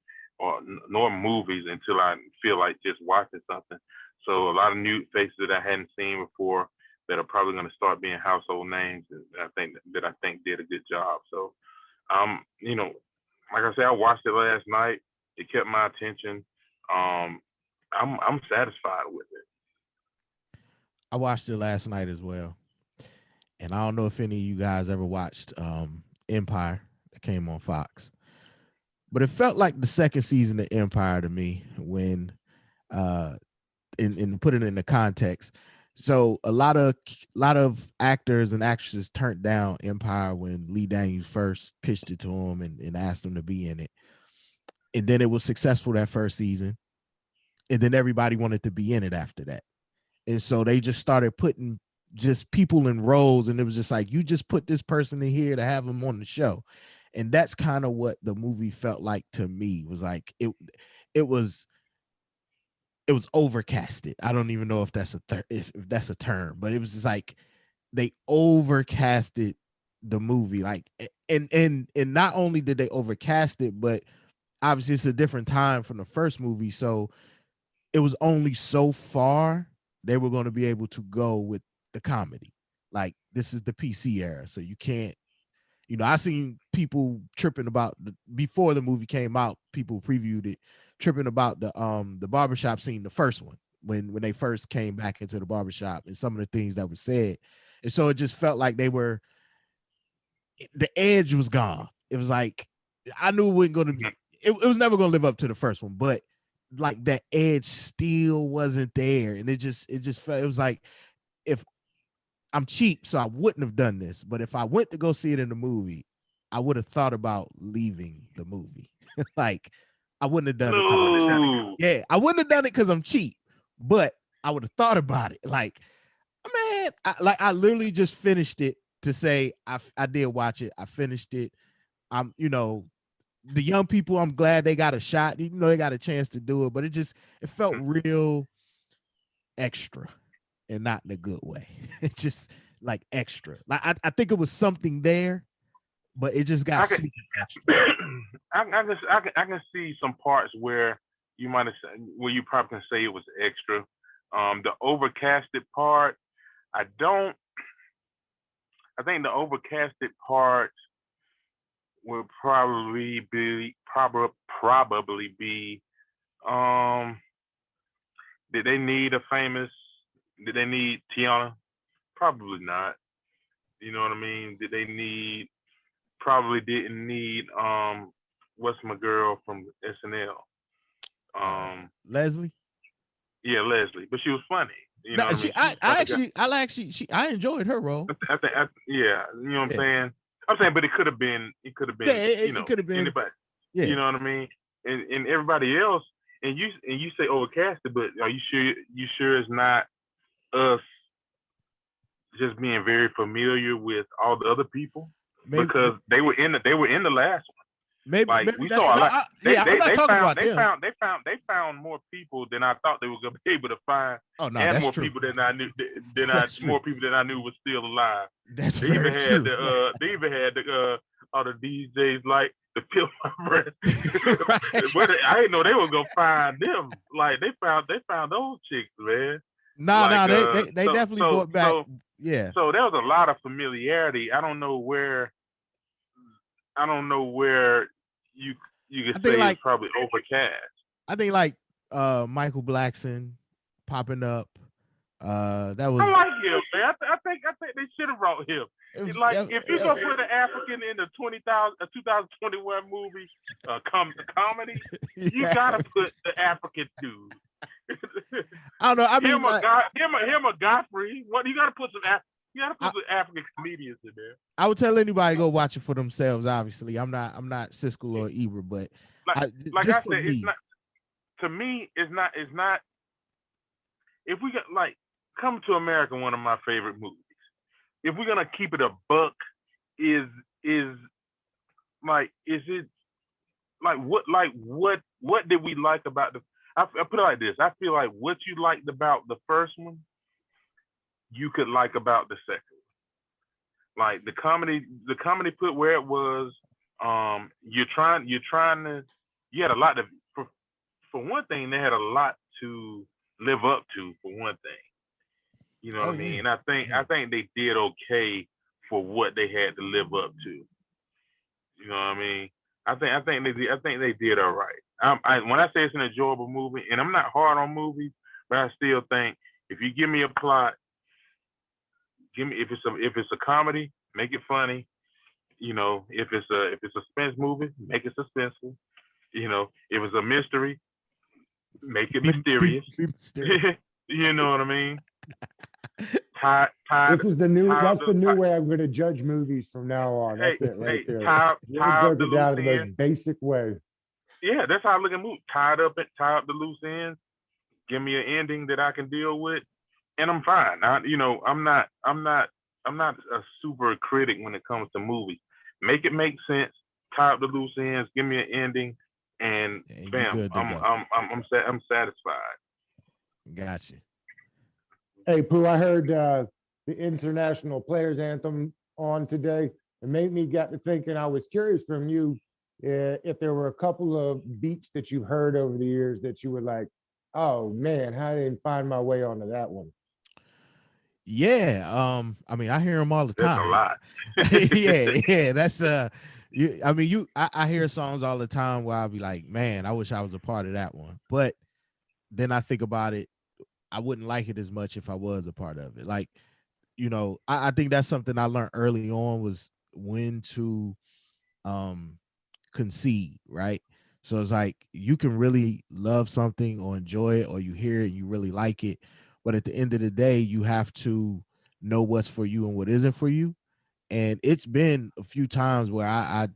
nor movies until I feel like just watching something. So a lot of new faces that I hadn't seen before that are probably going to start being household names, and I think did a good job. So, like I said, I watched it last night. It kept my attention. I'm satisfied with it. I watched it last night as well, and I don't know if any of you guys ever watched Empire that came on Fox, but it felt like the second season of Empire to me when, and put it in the context. So a lot of actors and actresses turned down Empire when Lee Daniels first pitched it to him and asked him to be in it. And then it was successful that first season. And then everybody wanted to be in it after that. And so they just started putting just people in roles. And it was just like, you just put this person in here to have them on the show. And that's kind of what the movie felt like to me. It was like, it was overcasted. I don't even know if that's if that's a term, but it was just like they overcasted the movie. Like, and not only did they overcast it, but obviously it's a different time from the first movie. So it was only so far they were going to be able to go with the comedy. Like, this is the PC era, so you can't. I seen people tripping about before the movie came out. People previewed it, tripping about the barbershop scene, the first one, when they first came back into the barbershop, and some of the things that were said. And so it just felt like the edge was gone. It was like, I knew it wasn't going to be, it was never going to live up to the first one, but like that edge still wasn't there. And it just felt, it was like, if I'm cheap, so I wouldn't have done this. But if I went to go see it in the movie, I would have thought about leaving the movie. Like, I wouldn't have done it because No. I wouldn't have done it because I'm cheap, but I would have thought about it. Like, man, I literally just finished it to say I did watch it. I finished it. I'm, the young people, I'm glad they got a shot, they got a chance to do it, but it felt real extra and not in a good way. It's just like extra. Like I think it was something there, but it just got super extra. I can see some parts where you might have said, where you probably can say it was extra. The overcasted part, I think the overcasted part would probably be did they need Tiana? Probably not. You know what I mean? Probably didn't need what's my girl from SNL? Leslie? Yeah, Leslie. But she was funny. You know what I mean? I enjoyed her role. Yeah, you know what I'm saying? I'm saying, but it could have been, it could have been anybody. Yeah. You know what I mean? And everybody else, and you say overcasted, but are you sure it's not us just being very familiar with all the other people? Because they were in the last one. Maybe we saw a lot. They found more people than I thought they were going to be able to find. Oh no, and that's more true. people than I knew. More people than I knew were still alive. That's very true. They even had all the DJs like to feel my breath. But I didn't know they were gonna find them. Like they found those chicks, man. They definitely brought back. Yeah. So there was a lot of familiarity. I don't know where you could say it's probably overcast. I think like Michael Blackson popping up. That was. I like him, man. I think they should have brought him. If you're gonna put an African in the 2021 movie, comedy, you gotta put the African dude. I don't know. I mean, him or Godfrey. What you gotta put some African comedians in there. I would tell anybody to go watch it for themselves. Obviously, I'm not Siskel or Ebert, but like I said, it's not. To me, it's not. If we got Come to America, one of my favorite movies. If we're gonna keep it a buck, is it what did we like about the? I put it like this. I feel like what you liked about the first one, you could like about the second one. Like the comedy put where it was. You had a lot to. For one thing, they had a lot to live up to. For one thing. You know what I mean? And I think they did okay for what they had to live up to. You know what I mean? I think they did all right. When I say it's an enjoyable movie, and I'm not hard on movies, but I still think if you give me a plot, if it's a comedy, make it funny. You know, if it's a suspense movie, make it suspenseful. You know, if it's a mystery, make it mysterious. You know what I mean? This is the new. That's the new way I'm going to judge movies from now on. That's it right there. Break it down in the most basic way. Yeah, that's how I look at movies. Tie up the loose ends. Give me an ending that I can deal with, and I'm fine. I'm not a super critic when it comes to movies. Make it make sense. Tie up the loose ends. Give me an ending, and bam, I'm satisfied. Gotcha. Hey, Pooh, I heard the International Players Anthem on today. It made me get to thinking. I was curious from you if there were a couple of beats that you've heard over the years that you were like, oh man, how did I find my way onto that one? Yeah, I mean, I hear them all the time. That's a lot. yeah, that's I hear songs all the time where I'll be like, man, I wish I was a part of that one. But then I think about it, I wouldn't like it as much if I was a part of it. Like, I think that's something I learned early on, was when to concede, right? So it's like you can really love something or enjoy it, or you hear it and you really like it, but at the end of the day, you have to know what's for you and what isn't for you. And it's been a few times where I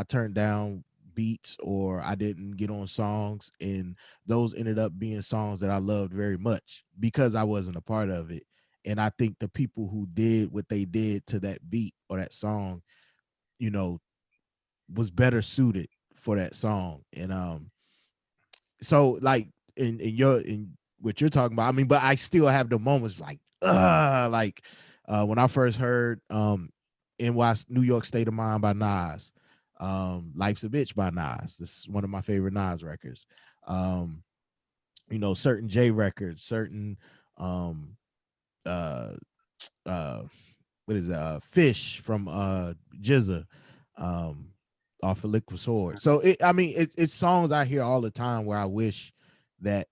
turned down beats or I didn't get on songs, and those ended up being songs that I loved very much because I wasn't a part of it. And I think the people who did what they did to that beat or that song, you know, was better suited for that song. And so like in what you're talking about, I mean, but I still have the moments like when I first heard NY New York State of Mind by Nas, Life's a Bitch by Nas. This is one of my favorite Nas records. Certain J records, certain um uh uh what is it? Fish from Jizza, um off of Liquid Sword. So it's songs I hear all the time where I wish that,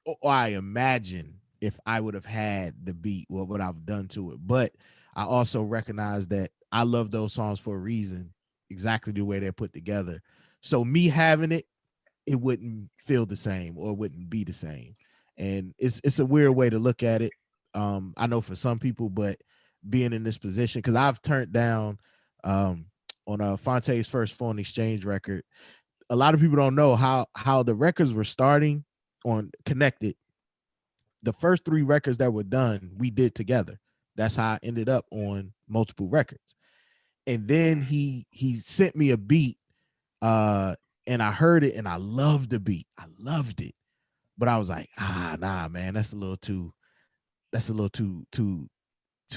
or I imagine if I would have had the beat, what would I've done to it? But I also recognize that I love those songs for a reason, exactly the way they're put together. So me having it wouldn't feel the same or wouldn't be the same. And it's a weird way to look at it. I know for some people, but being in this position, because I've turned down on Fonte's first Foreign Exchange record. A lot of people don't know how the records were starting on Connected. The first 3 records that were done, we did together. That's how I ended up on multiple records. And then he sent me a beat, and I heard it and I loved the beat. I loved it. But I was like, nah, man, that's a little too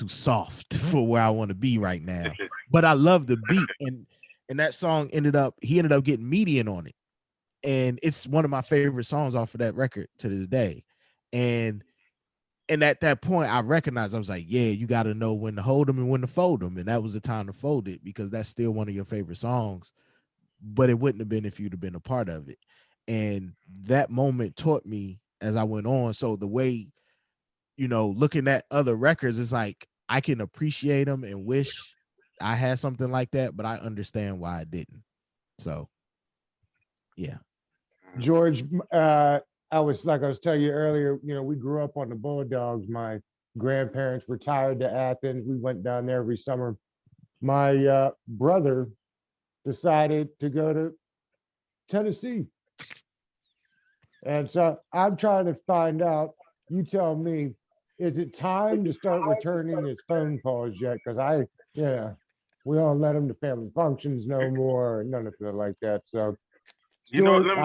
soft for where I want to be right now. But I love the beat, and that song he ended up getting median on it. And it's one of my favorite songs off of that record to this day. And at that point, I recognized, I was like, yeah, you got to know when to hold them and when to fold them. And that was the time to fold it, because that's still one of your favorite songs. But it wouldn't have been if you'd have been a part of it. And that moment taught me as I went on. So the way, looking at other records, it's like I can appreciate them and wish I had something like that, but I understand why I didn't. So, yeah. George, I was telling you earlier, we grew up on the Bulldogs. My grandparents retired to Athens. We went down there every summer. My brother decided to go to Tennessee. And so I'm trying to find out, you tell me, is it time to start returning his phone calls yet? Because we don't let him to family functions no more, none of it like that. So, George, let me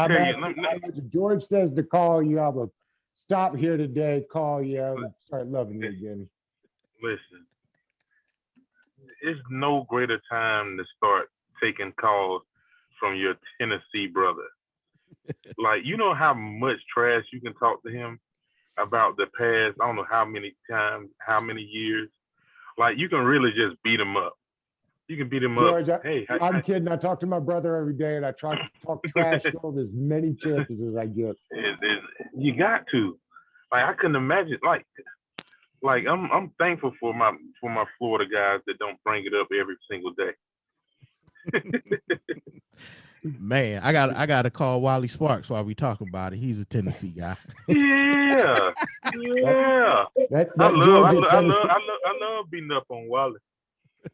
tell you. George says to call you. I will stop here today, call you, and start loving you again. Listen, it's no greater time to start taking calls from your Tennessee brother. Like, you know how much trash you can talk to him about the past, I don't know how many times, how many years. Like, you can really just beat him up. You can beat him George, up. Hey, I'm kidding. I talk to my brother every day, and I try to talk trash to him as many chances as I get. You got to. Like, I couldn't imagine. Like I'm thankful for my Florida guys that don't bring it up every single day. Man, I got to call Wally Sparks while we talking about it. He's a Tennessee guy. Yeah. I love beating up on Wally.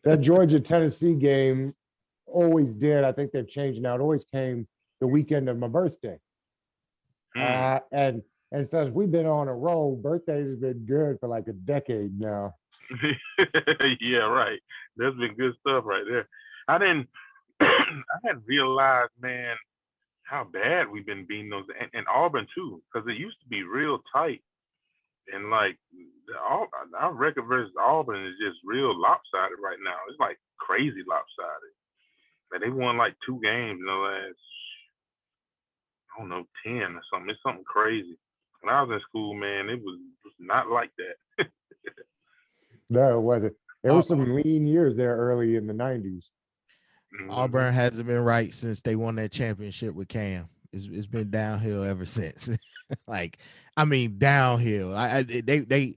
That Georgia Tennessee game always did. I think they've changed now. It always came the weekend of my birthday. And since we've been on a roll, birthdays have been good for like a decade now. Yeah, right. There's been good stuff right there. I hadn't realized, man, how bad we've been beating those, and Auburn too, because it used to be real tight. And like our record versus Auburn is just real lopsided right now. It's like crazy lopsided. Like they won like 2 games in the last, I don't know, 10 or something. It's something crazy. When I was in school, man, it was not like that. No, it wasn't. There were some lean years there early in the 90s. Auburn hasn't been right since they won that championship with Cam. It's been downhill ever since. Like, I mean, downhill. They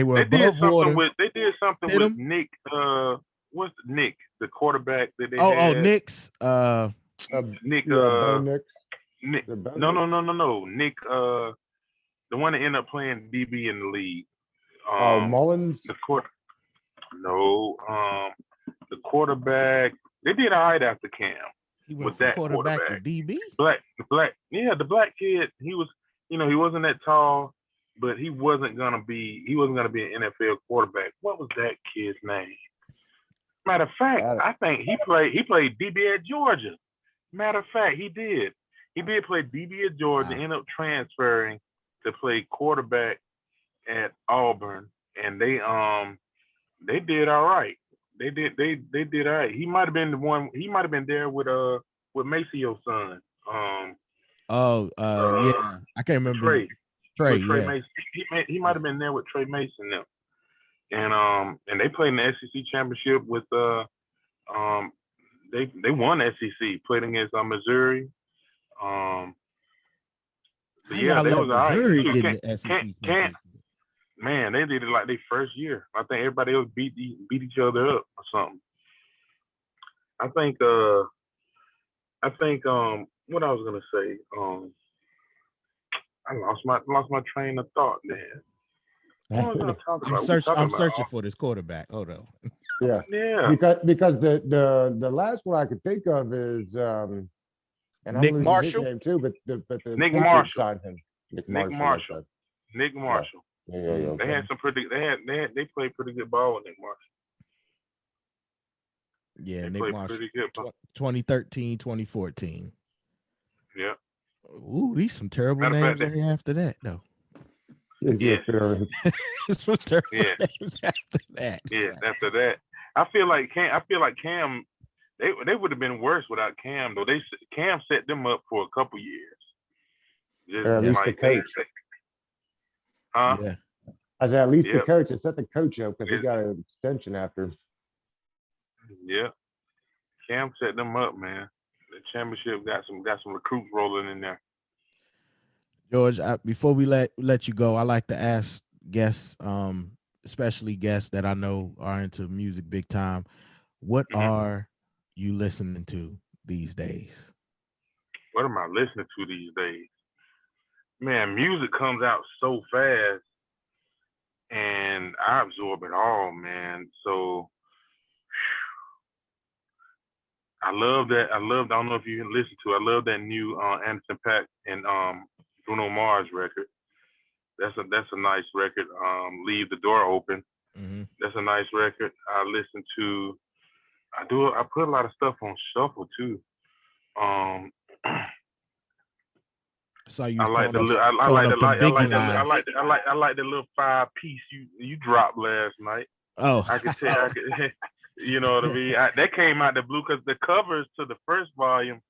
were above water. They did something with Nick. What's Nick, the quarterback that they had? Oh, Nick's. Nick. Nick. No. Nick. The one that ended up playing DB in the league. Oh, Mullins. The court. No. The quarterback. They did all right after Cam. He went With from that quarterback to quarterback. DB. The black kid. He was, he wasn't that tall, but he wasn't gonna be an NFL quarterback. What was that kid's name? Matter of fact, I think he played DB at Georgia. Matter of fact, he did. He did play DB at Georgia, ended up transferring to play quarterback at Auburn, and they did all right. They did all right. He might have been the one. He might have been there with Macio's son. Yeah, I can't remember. Trey, Trey yeah. Mason. He might have been there with Trey Mason now. And they played in the SEC championship with they won the SEC, played against Missouri. But yeah, they was all right. Missouri getting the SEC championship. Man, they did it like their first year. I think everybody else beat each other up or something. I think what I was gonna say, I lost my train of thought, man. What was I talking about? I'm searching for this quarterback. Hold on. Yeah. Yeah. Because the last one I could think of is and Nick I'm losing Marshall? his name too, but the Nick Patriots Marshall. signed him. Nick Marshall. Nick Marshall. Yeah, They had some pretty. They played pretty good ball with Nick Marshall. Yeah, They Nick played Marshall. pretty good. 2013, 2014. Yeah. Ooh, these some terrible Matter of names fact, right after that, though. Yes. Some terrible Yeah. names after that. Yeah, after that, I feel like Cam. They would have been worse without Cam though. Cam set them up for a couple years. Just Or at least the coach. Yeah. I said at least the Yep. coach. It set the coach up because he Yeah. got an extension after. Yeah, Cam set them up, man. The championship got some recruits rolling in there. George, before we let you go, I like to ask guests, especially guests that I know are into music big time, what are you listening to these days? What am I listening to these days? Man, music comes out so fast, and I absorb it all, man. So I love that. I don't know if you can listen to. I love that new Anderson .Paak and Bruno Mars record. That's a nice record. Leave the Door Open. Mm-hmm. That's a nice record. I listen to. I put a lot of stuff on shuffle too. So you I like the little. I like the little 5-piece you dropped last night. Oh, I could tell. You know what I mean? That came out the blue because the covers to the first volume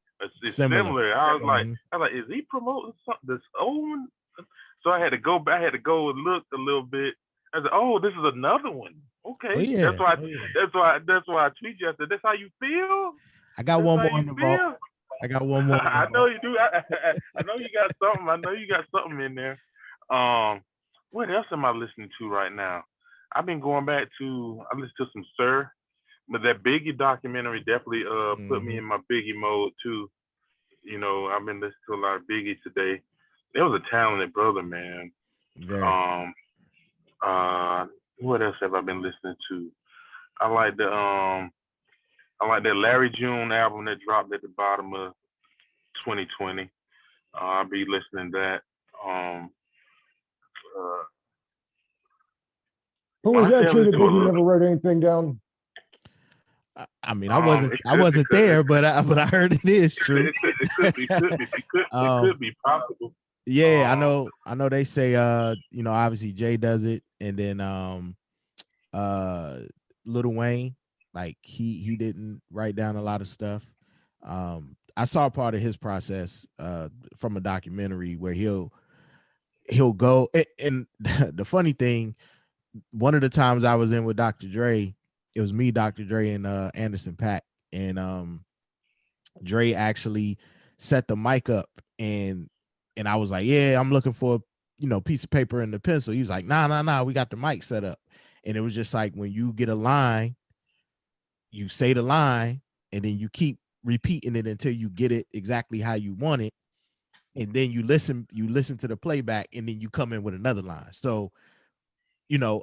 is similar. I was like, is he promoting something this old one? So I had to go back. I had to go and look a little bit. I said, oh, this is another one. Okay, oh, yeah. That's why I tweet you. I said, that's how you feel. I got one more in the vault. I got one more. I know you do. I know you got something. I know you got something in there. What else am I listening to right now? I've been going back to. I listen to some Sir, but that Biggie documentary definitely put me in my Biggie mode too. You know, I've been listening to a lot of Biggie today. There was a talented brother, man. Very. What else have I been listening to? I like that Larry June album that dropped at the bottom of 2020. I'll be listening to that. Who was that true that Biggie never wrote anything down? I mean, I wasn't there, but I heard it is true. It could be. It could be possible. Yeah, I know they say you know, obviously Jay does it, and then Lil Wayne, like he didn't write down a lot of stuff. I saw part of his process from a documentary where he'll go, and the funny thing, one of the times I was in with Dr. Dre, it was me, Dr. Dre, and Anderson .Paak, and Dre actually set the mic up, and I was like, yeah, I'm looking for a piece of paper and a pencil. He was like, nah, we got the mic set up. And it was just like, when you get a line, you say the line, and then you keep repeating it until you get it exactly how you want it. And then you listen to the playback, and then you come in with another line. So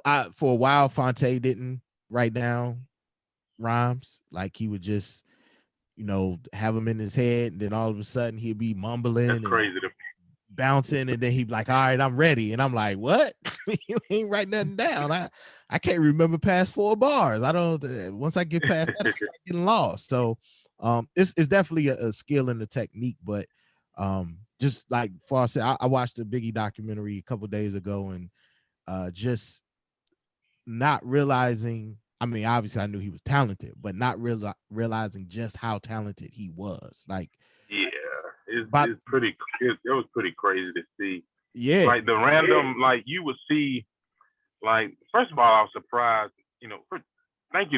I for a while Fonte didn't write down rhymes. Like he would just, have them in his head, and then all of a sudden he'd be mumbling That's and crazy. bouncing, and then he'd be like, all right, I'm ready. And I'm like, what? You ain't write nothing down. I can't remember past 4 bars. I don't once I get past that, I start getting lost. So it's definitely a skill in the technique, but just like Far said, I watched the Biggie documentary a couple days ago, and just not realizing, I mean, obviously I knew he was talented, but not realizing just how talented he was. Like, Yeah, but it's pretty. It was pretty crazy to see. yeah, Like the random, like you would see. Like first of all, I was surprised. Thank you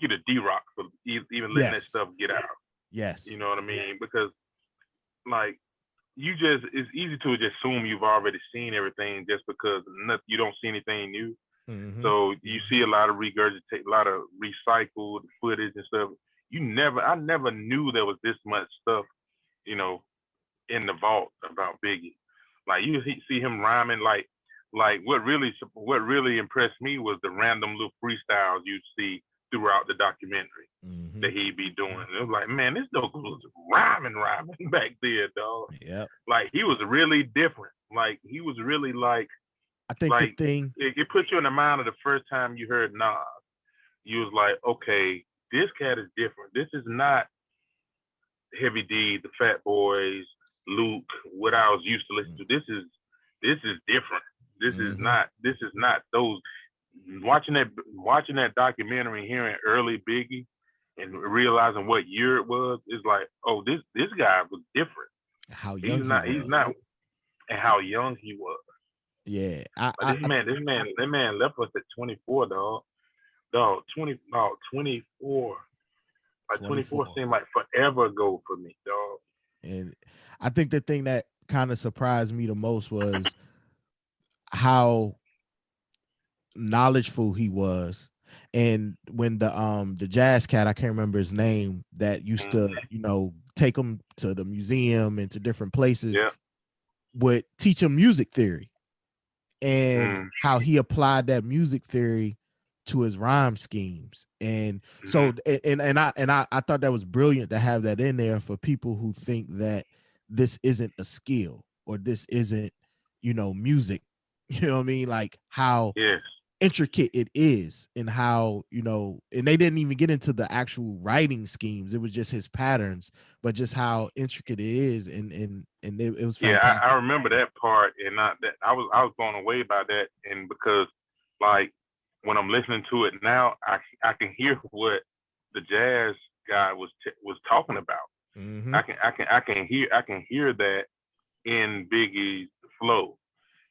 to D-Rock for even letting that yes, stuff get out. yes, You know what I mean? Because like it's easy to just assume you've already seen everything just because you don't see anything new. mm-hmm. So you see a lot of regurgitate, a lot of recycled footage and stuff. I never knew there was this much stuff, you know, in the vault about Biggie. Like you see him rhyming, like what really impressed me was the random little freestyles you see throughout the documentary Mm-hmm. that he'd be doing. It was like, man, this dog was rhyming back there, dog. Yeah, Like he was really different. Like he was really like. I think Like the thing, it puts you in the mind of the first time you heard Nas. You was like, okay, this cat is different. This is not Heavy D, the Fat Boys, Luke, what I was used to listen to. This is different. This is not those. Watching that documentary and hearing early Biggie and realizing what year it was is like, oh, this guy was different. how young He's not, and how young he was. Yeah, This man left us at 24, dog. Dog, 24. Like 24 seemed like forever ago for me, dog. And I think the thing that kind of surprised me the most was how knowledgeful he was. And when the jazz cat, I can't remember his name, that used to, take him to the museum and to different places, would teach him music theory and how he applied that music theory to his rhyme schemes. And so and I thought that was brilliant to have that in there for people who think that this isn't a skill or this isn't, music. You know what I mean? Like how intricate it is, and how, and they didn't even get into the actual writing schemes. It was just his patterns, but just how intricate it is, and it was fantastic. Yeah, I remember that part, and I was blown away by that, and because like when I'm listening to it now, I can hear what the jazz guy was talking about. Mm-hmm. I can hear that in Biggie's flow,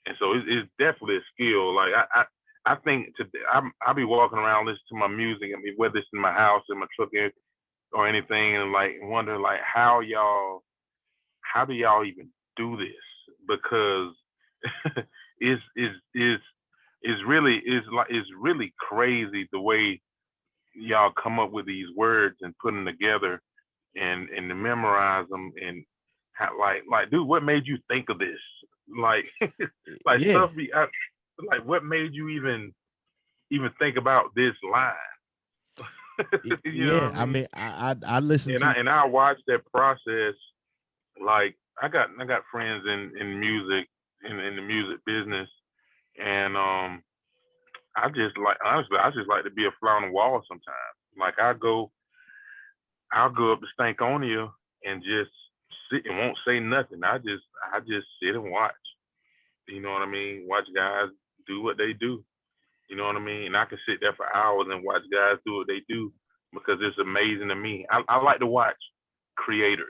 and so it's definitely a skill. Like I think today I'll be walking around listening to my music. I mean, whether it's in my house, in my truck, or anything, and like wonder like how do y'all even do this? Because it's really crazy the way y'all come up with these words and put them together and to memorize them, and how, like dude, what made you think of this? Like stuff like what made you even think about this line? I mean, I listened and I watched that process. Like I got friends in music, in the music business, and I just like to be a fly on the wall sometimes. Like I'll go up to Stankonia and just sit and won't say nothing. I just sit and watch. You know what I mean? Watch guys do what they do. You know what I mean? And I can sit there for hours and watch guys do what they do because it's amazing to me. I like to watch creators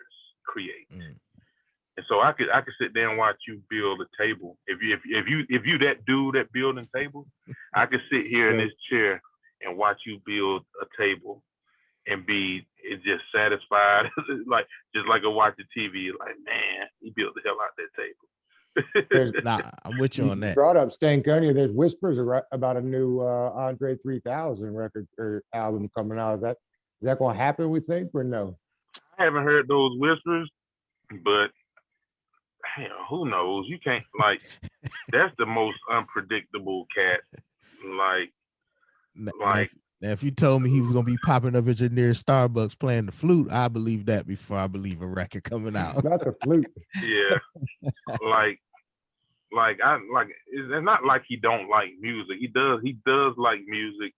create. And so I could sit there and watch you build a table. If you that dude that building tables, I could sit here in this chair and watch you build a table and be just satisfied, like just like a watching TV. Like, man, he built the hell out that table. Nah, I'm with you on that. Brought up Stankonia. There's whispers about a new Andre 3000 record or album coming out. Is that going to happen? We think or no? I haven't heard those whispers, but who knows? You can't like. That's the most unpredictable cat Like, Now, if you told me he was gonna be popping up at your nearest Starbucks playing the flute, I believe that before I believe a record coming out. Not the flute. yeah, like it's not like he don't like music. He does like music.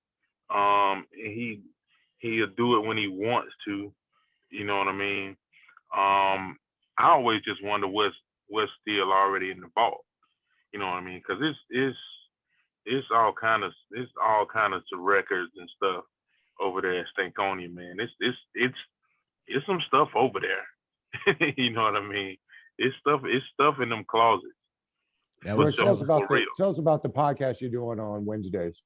And he'll do it when he wants to. You know what I mean? I always just wonder what's still already in the vault. You know what I mean? Because it's all kind of records and stuff over there at Stankonia, man. It's some stuff over there. You know what I mean? It's stuff in them closets. George, tell us about the podcast you're doing on Wednesdays.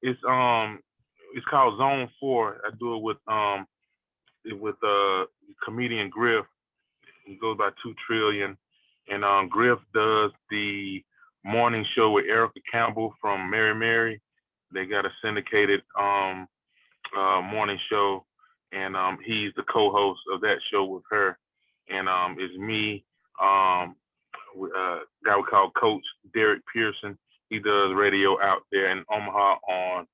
It's called Zone 4. I do it with comedian Griff. He goes by 2 Trillion, and Griff does the morning show with Erica Campbell from Mary Mary. They got a syndicated morning show, and he's the co-host of that show with her. And it's me, a guy we call Coach Derek Pearson. He does radio out there in Omaha on,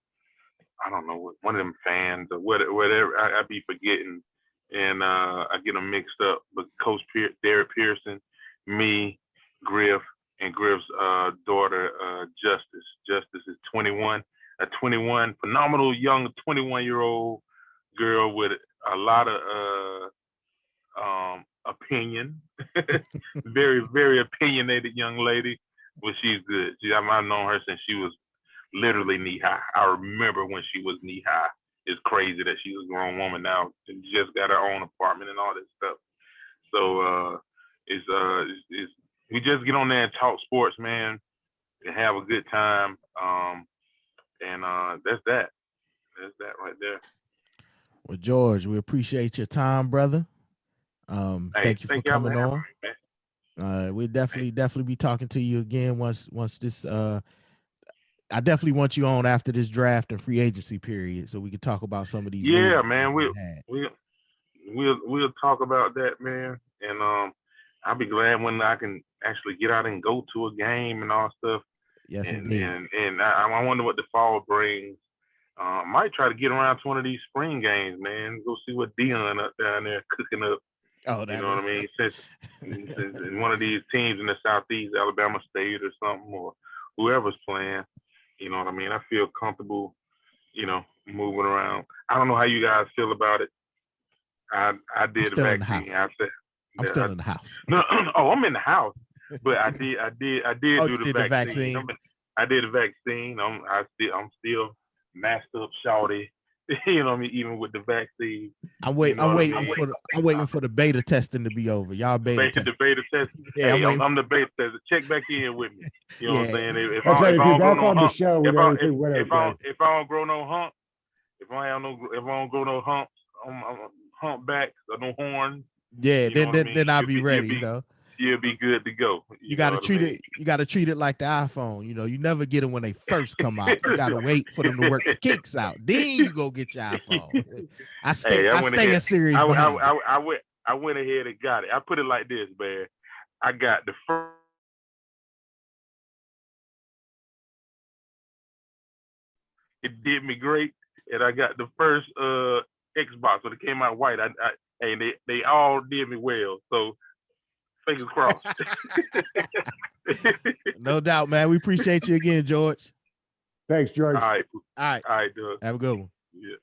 I don't know, one of them fans or whatever. I be forgetting, and I get them mixed up. But Coach Derek Pearson, me, Griff, and Griff's daughter, Justice. Justice is 21, a phenomenal young 21-year-old girl with a lot of opinion. Very, very opinionated young lady, but she's good. I've known her since she was literally knee high. I remember when she was knee high. It's crazy that she's a grown woman now and just got her own apartment and all this stuff. So it's we just get on there and talk sports, man, and have a good time. And that's that. That's that right there. Well, George, we appreciate your time, brother. Thank you for coming on. We'll definitely be talking to you again once this I definitely want you on after this draft and free agency period so we can talk about some of these. Yeah, man. We'll talk about that, man. And I'll be glad when I can actually get out and go to a game and all stuff. Yes, and indeed. And I wonder what the fall brings. Might try to get around to one of these spring games, man. Go see what Dion up down there cooking up. Oh, you know what I mean? Since one of these teams in the Southeast, Alabama State or something, or whoever's playing, you know what I mean? I feel comfortable, moving around. I don't know how you guys feel about it. I did the vaccine. I'm still in the house. No, I'm in the house, but I did do the vaccine. I did the vaccine. I'm still masked up, shawty. You know what I mean? Even with the vaccine. I'm waiting for the beta testing to be over. Y'all the beta test. Yeah, hey, I'm the beta tester. Check back in with me. You know what I'm saying? If I don't grow no humps, if I don't grow no humps, if I don't grow no humps, I'm humpbacks or no horns. Yeah, then I'll be ready. You'll be good to go. You gotta treat it. You gotta treat it like the iPhone. You never get them when they first come out. You gotta wait for them to work the kinks out. Then you go get your iPhone. I stay a series. I went ahead and got it. I put it like this, man. I got the first. It did me great, and I got the first Xbox when it came out white. They all did me well. So. Fingers crossed. No doubt, man. We appreciate you again, George. Thanks, George. All right. Doug. Have a good one. Yeah.